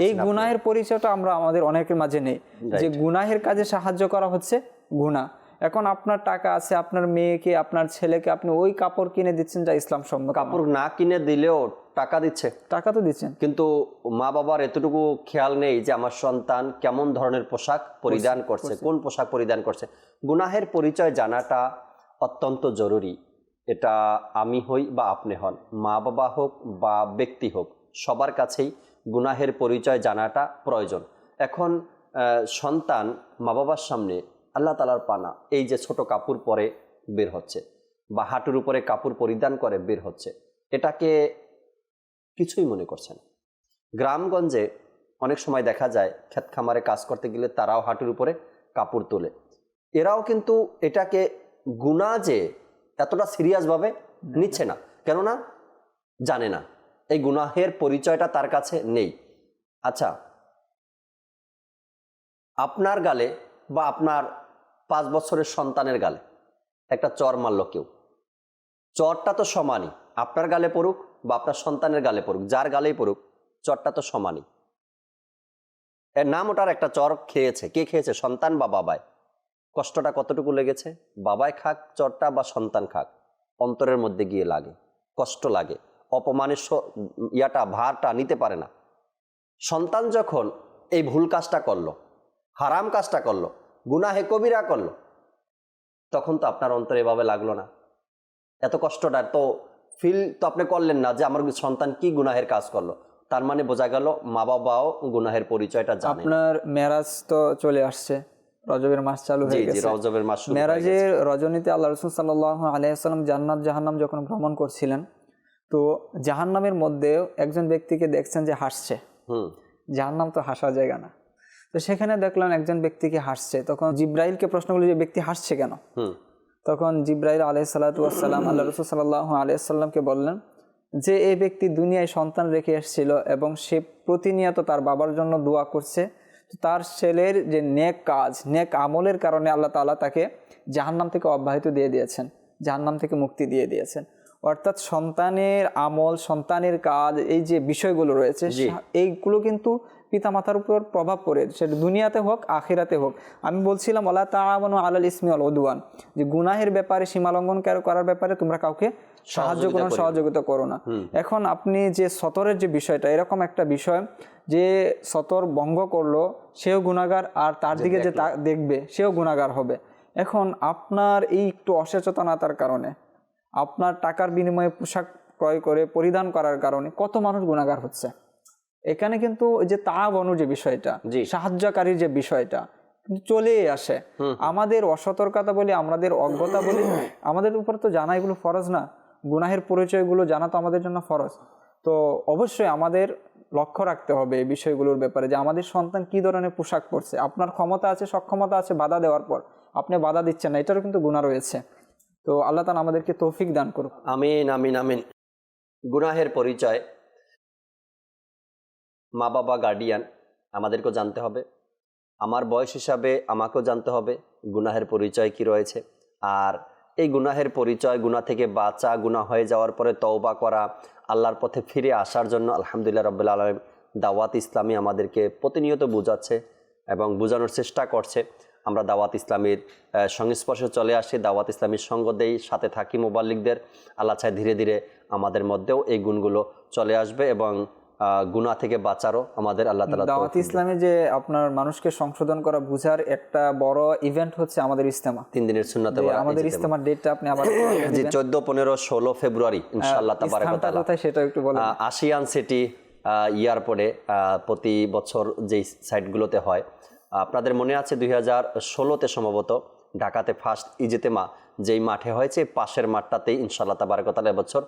এই গুনাহের পরিচয়টা আমরা আমাদের অনেকের মাঝে নেই, যে গুনাহের কাজে সাহায্য করা হচ্ছে গুনাহ। এখন আপনার টাকা আছে, আপনার মেয়েকে আপনার ছেলেকে আপনি ওই কাপড় কিনে দিচ্ছেন যা ইসলাম সম্মত। কাপড় না কিনে দিলেও টাকা দিচ্ছে, টাকা তো দিচ্ছেন, কিন্তু মা বাবার এতটুকু খেয়াল নেই যে আমার সন্তান কেমন ধরনের পোশাক পরিধান করছে, কোন পোশাক পরিধান করছে। গুনাহের পরিচয় জানাটা অত্যন্ত জরুরি। এটা আমি হই বা আপনি হন, মা বাবা হোক বা ব্যক্তি হোক, সবার কাছেই গুনাহের পরিচয় জানাটা প্রয়োজন। এখন সন্তান মা বাবার সামনে আল্লাহ তাআলার পানা এই যে ছোট কাপড় পরে বের হচ্ছে বা হাঁটুর উপরে কাপড় পরিধান করে বের হচ্ছে, এটাকে কিছুই মনে করছেন। গ্রামগঞ্জে অনেক সময় দেখা যায় ক্ষেত খামারে কাজ করতে গেলে তারাও হাঁটুর উপরে কাপড় তোলে। এরাও কিন্তু এটাকে গুনাহ যে এতটা সিরিয়াসভাবে নিচ্ছে না, কেননা জানে না, এই গুনাহের পরিচয়টা তার কাছে নেই। আচ্ছা, আপনার গালে বা আপনার 5 বছরের সন্তানের গালে একটা চর মারল কেউ, চরটা তো সমানই, আপনার গালে পড়ুক বা আপনার সন্তানের গালে পড়ুক, যার গালেই পড়ুক, চরটা তো সমানই। এর নাম ওটার একটা চর খেয়েছে, কে খেয়েছে? সন্তান বা বাবায়। কষ্টটা কতটুকু লেগেছে? বাবায় খাক চরটা বা সন্তান খাক, অন্তরের মধ্যে গিয়ে লাগে, কষ্ট লাগে, অপমানের ভারটা নিতে পারে না। সন্তান যখন এই ভুল কাজটা করলো, হারাম কাজটা করলো, গুনাহে কবিরা করলো, তখন তো আপনার অন্তরে এভাবে লাগলো না? এত কষ্টটা তো ফিল তো আপনি করলেন না যে আমার সন্তান কি গুনাহের কাজ করলো। তার মানে বোঝা গেল মা বাবাও গুনাহের পরিচয়টা জানে। আপনার মেরাজ তো চলে আসছে, রজবের মাস চালু হয়ে গেছে। রজবের মাস, মেরাজের রজনীতে আল্লাহ রাসূল সাল্লাল্লাহু আলাইহি ওয়াসাল্লাম জান্নাত জাহান্নাম যখন ভ্রমণ করছিলেন, তো জাহান্নামের মধ্যে একজন ব্যক্তিকে দেখছেন যে হাসছে। জাহান্নাম তো হাসার জায়গা না, তো সেখানে দেখলেন একজন ব্যক্তিকে হাসছে। তখন জিব্রাইলকে প্রশ্ন করল যে ব্যক্তি হাসছে কেন? তখন জিব্রাইল আলাইহিস সালাতু ওয়াস সালাম আল্লাহ রাসূল সাল্লাল্লাহু আলাইহি ওয়াসাল্লামকে বললেন যে এই ব্যক্তি দুনিয়ায় সন্তান রেখে এসেছিল এবং সে প্রতিনিয়ত তার বাবার জন্য দোয়া করছে। তো তার ছেলের যে নেক কাজ, নেক আমলের কারণে আল্লাহ তাআলা তাকে জাহান্নাম থেকে অব্যাহতি দিয়ে দিয়েছেন, জাহান্নাম থেকে মুক্তি দিয়ে দিয়েছেন। অর্থাৎ সন্তানের আমল, সন্তানের কাজ, এই যে বিষয়গুলো রয়েছে, এইগুলো কিন্তু পিতামাতার উপর প্রভাব পড়ে, সেটা দুনিয়াতে হোক আখিরাতে হোক। আমি বলছিলাম ওয়ালা তাআওয়ানু আলাল ইসমি ওয়াল উদওয়ান, যে গুনাহের ব্যাপারে, সীমালঙ্ঘন করার ব্যাপারে তোমরা কাউকে সাহায্য করো না, সহযোগিতা করো না। এখন আপনি যে সতরের যে বিষয়টা, এরকম একটা বিষয় যে সতর ভঙ্গ করলো সেও গুনাহগার, আর তার দিকে যে দেখবে সেও গুনাহগার হবে। এখন আপনার এই একটু অসচেতনতার কারণে, আপনার টাকার বিনিময়ে পোশাক ক্রয় করে পরিধান করার কারণে কত মানুষ গুনাহগার হচ্ছে। এখানে কিন্তু যে তাআওয়ানুর যে বিষয়টা, সাহায্যকারীর যে বিষয়টা কিন্তু চলেই আসে। আমাদের অসতর্কতা বলি, আমাদের অজ্ঞতা বলি, আমাদের উপর তো জানা এগুলো ফরজ না, গুনাহের পরিচয়গুলো জানা তো আমাদের জন্য ফরজ। তো অবশ্যই আমাদের লক্ষ্য রাখতে হবে এই বিষয়গুলোর ব্যাপারে, যে আমাদের সন্তান কি ধরনের পোশাক পরছে। আপনার ক্ষমতা আছে, সক্ষমতা আছে, বাধা দেওয়ার পর আপনি বাধা দিচ্ছেন না, এটারও কিন্তু গুনাহ রয়েছে। তো আল্লাহ তাআলা আমাদেরকে তৌফিক দান করুক। আমিন আমিন আমিন। গুনাহের পরিচয় মা বাবা, গার্ডিয়ান আমাদেরকেও জানতে হবে। আমার বয়স হিসাবে আমাকেও জানতে হবে গুনাহের পরিচয় কি রয়েছে। আর এই গুনাহের পরিচয়, গুনাহ থেকে বাঁচা, গুনাহ হয়ে যাওয়ার পরে তওবা করা, আল্লাহর পথে ফিরে আসার জন্য আলহামদুলিল্লাহ রাব্বিল আলামিন দাওয়াত ইসলামী আমাদেরকে প্রতিনিয়ত বোঝাচ্ছে এবং বোঝানোর চেষ্টা করছে। আমরা দাওয়াত ইসলামীর সংস্পর্শে চলে আসি, দাওয়াত ইসলামীর সঙ্গ দেই, সাথে থাকি মুবাল্লিগদের। আল্লাহ চায় ধীরে ধীরে আমাদের মধ্যেও এই গুণগুলো চলে আসবে এবং গুনাহ থেকে বাঁচারও আমাদের আল্লাহ তাআলা। দাওয়াত ইসলামে যে আপনার মানুষকে সংশোধন করা, বুঝার একটা বড় ইভেন্ট হচ্ছে আমাদের ইজতেমা, 3 দিনের সুন্নাতে বরাত। আমাদের ইজতেমার ডেটটা আপনি আবার জি 14, 15, 16 ফেব্রুয়ারি ইনশাআল্লাহ তাবারাক ওয়া তাআলা। কোথায় সেটা একটু বলেন। আশিয়ান সিটি এয়ারপোর্টে প্রতি বছর যেই সাইটগুলোতে হয়, আপনাদের মনে আছে 2016তে সম্ভবত ঢাকাতে ফার্স্ট ইজতেমা যেই মাঠে হয়েছে, পাশের মাঠটাতেই ইনশাআল্লাহ তাবারাক ওয়া তাআলা এবছর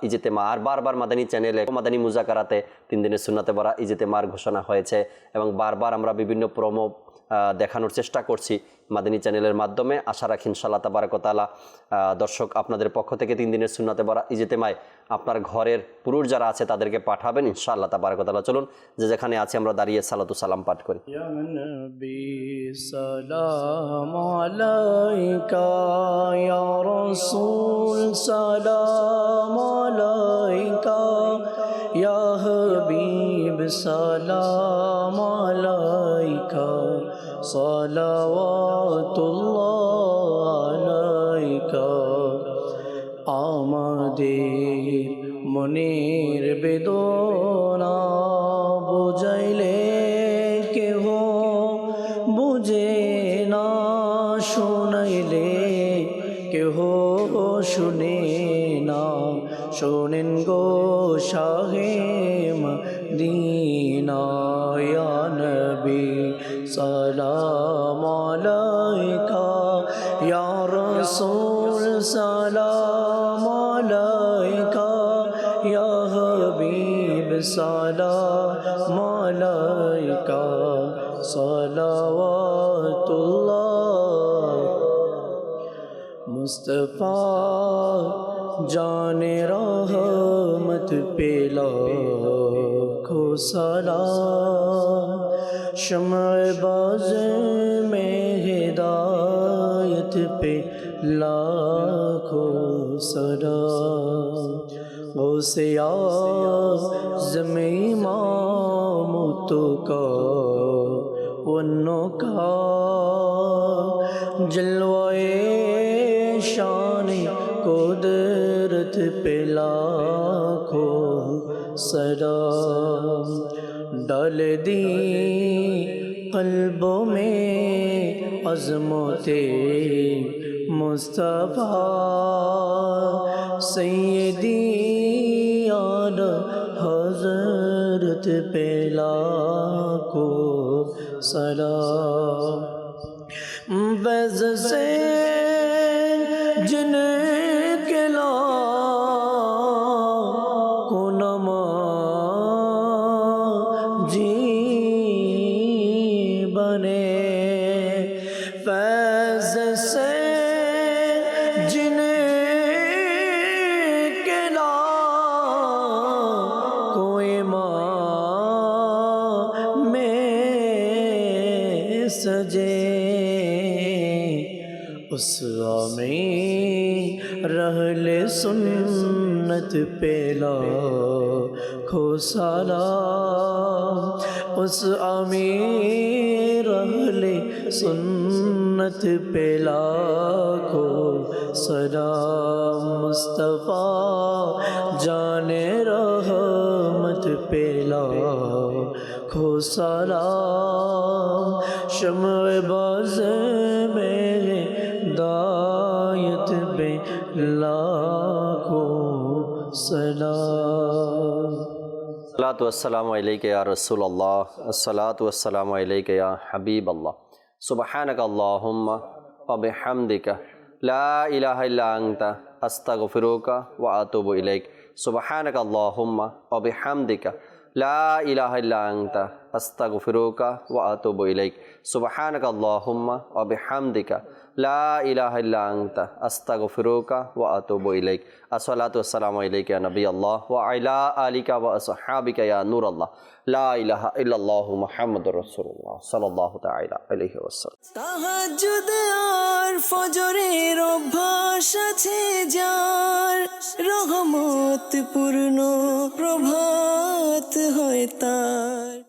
ইজতেমা। আর বারবার মাদানী চ্যানেলে, মাদানী মুজাকারাতে 3 দিনের সুন্নাতে বরা ইজতেমার ঘোষণা হয়েছে এবং বারবার আমরা বিভিন্ন প্রোমো দেখানোর চেষ্টা করছি মাদানী চ্যানেলের মাধ্যমে। আশা রাখি ইনশাআল্লাহ তাবারাক ওয়া তাআলা দর্শক আপনাদের পক্ষ থেকে 3 দিনের সুন্নতে ইজতেমায় আপনার ঘরের পুরুষ যারা আছে তাদেরকে পাঠাবেন ইনশাআল্লাহ তাবারাক ওয়া তাআলা। চলুন যে যেখানে আছে আমরা দাঁড়িয়ে সালাতু সালাম পাঠ করি। ইয়া নবী সালাম আলাইকা, ইয়া রাসূল সালাম আলাইকা, ইয়া হাবিব সালাম আলাইকা, সালাওয়াতুল্লাহ আলাইকা। আমাদের মনের বেদনা বুঝাইলে কেহ বুঝে না, শোনাইলে কেহ শুনে না। শোনেন গো শাহে মদিনা, ইয়া নবী সালাম আলাইকা, ইয়া রাসূল সালাম আলাইকা, ইয়া হাবিব সালাম আলাইকা, সালাওয়াতুল্লাহ। মুস্তাফা জানে রহমত पे लाखों सलाम, शम्अ बाज़ में हिदायत पे लाखों सलाम। गौसे आज़म इमाम तो का वन्नो का जलवाए शान कुदरत पे लाखों सलाम। डाल दी कल्बों में अज़मते मुस्तफ़ा, सैयदी आला हज़रत पे लाखों सलाम। बैज़ से जिन के लाखों नमाज़ी बने, फैज़ से जिन के लाखों इमाम में सजे, उस आमीर रहले सुन्नत पे लाखों सलाम। उस आमीर रहले सुन्नत पे लाखों सलाम। मुस्तफ़ा जाने रहमत पे लाखों सलाम। शम्अ बाज़ में दायत पे लाखों सलाम। अस्सलातु वस्सलामु अलैका या रसूलल्लाह, अस्सलातु वस्सलामु अलैका या हबीबल्लाह। सुब्हानका अल्लाहुम्मा व बिहम्दिका ला इलाहा इल्ला अंता अस्तगफिरुका व अतूबु इलैक। सुब्हानका अल्लाहुम्मा व बिहम्दिका ला इलाहा इल्ला अंता अस्तगफिरुका व अतूबु इलैक। सुब्हानका अल्लाहुम्मा व बिहम्दिका ला इलाहा इल्ला अंता अस्तगफिरुका व अतूबु इलैक। अस्सलातु वस्सलामु अलैका या नबी अल्लाह व अला आलिका व अस्हाबिका या नूर अल्लाह। ला इलाहा इल्लल्लाहु मुहम्मदुर रासूलुल्लाह सल्लल्लाहु ताआला अलैहि वसल्लम। তাহাজ্জুদ আর ফজরের অভ্যাস আছে যার, রহমত পূর্ণ প্রভাত হয় তার।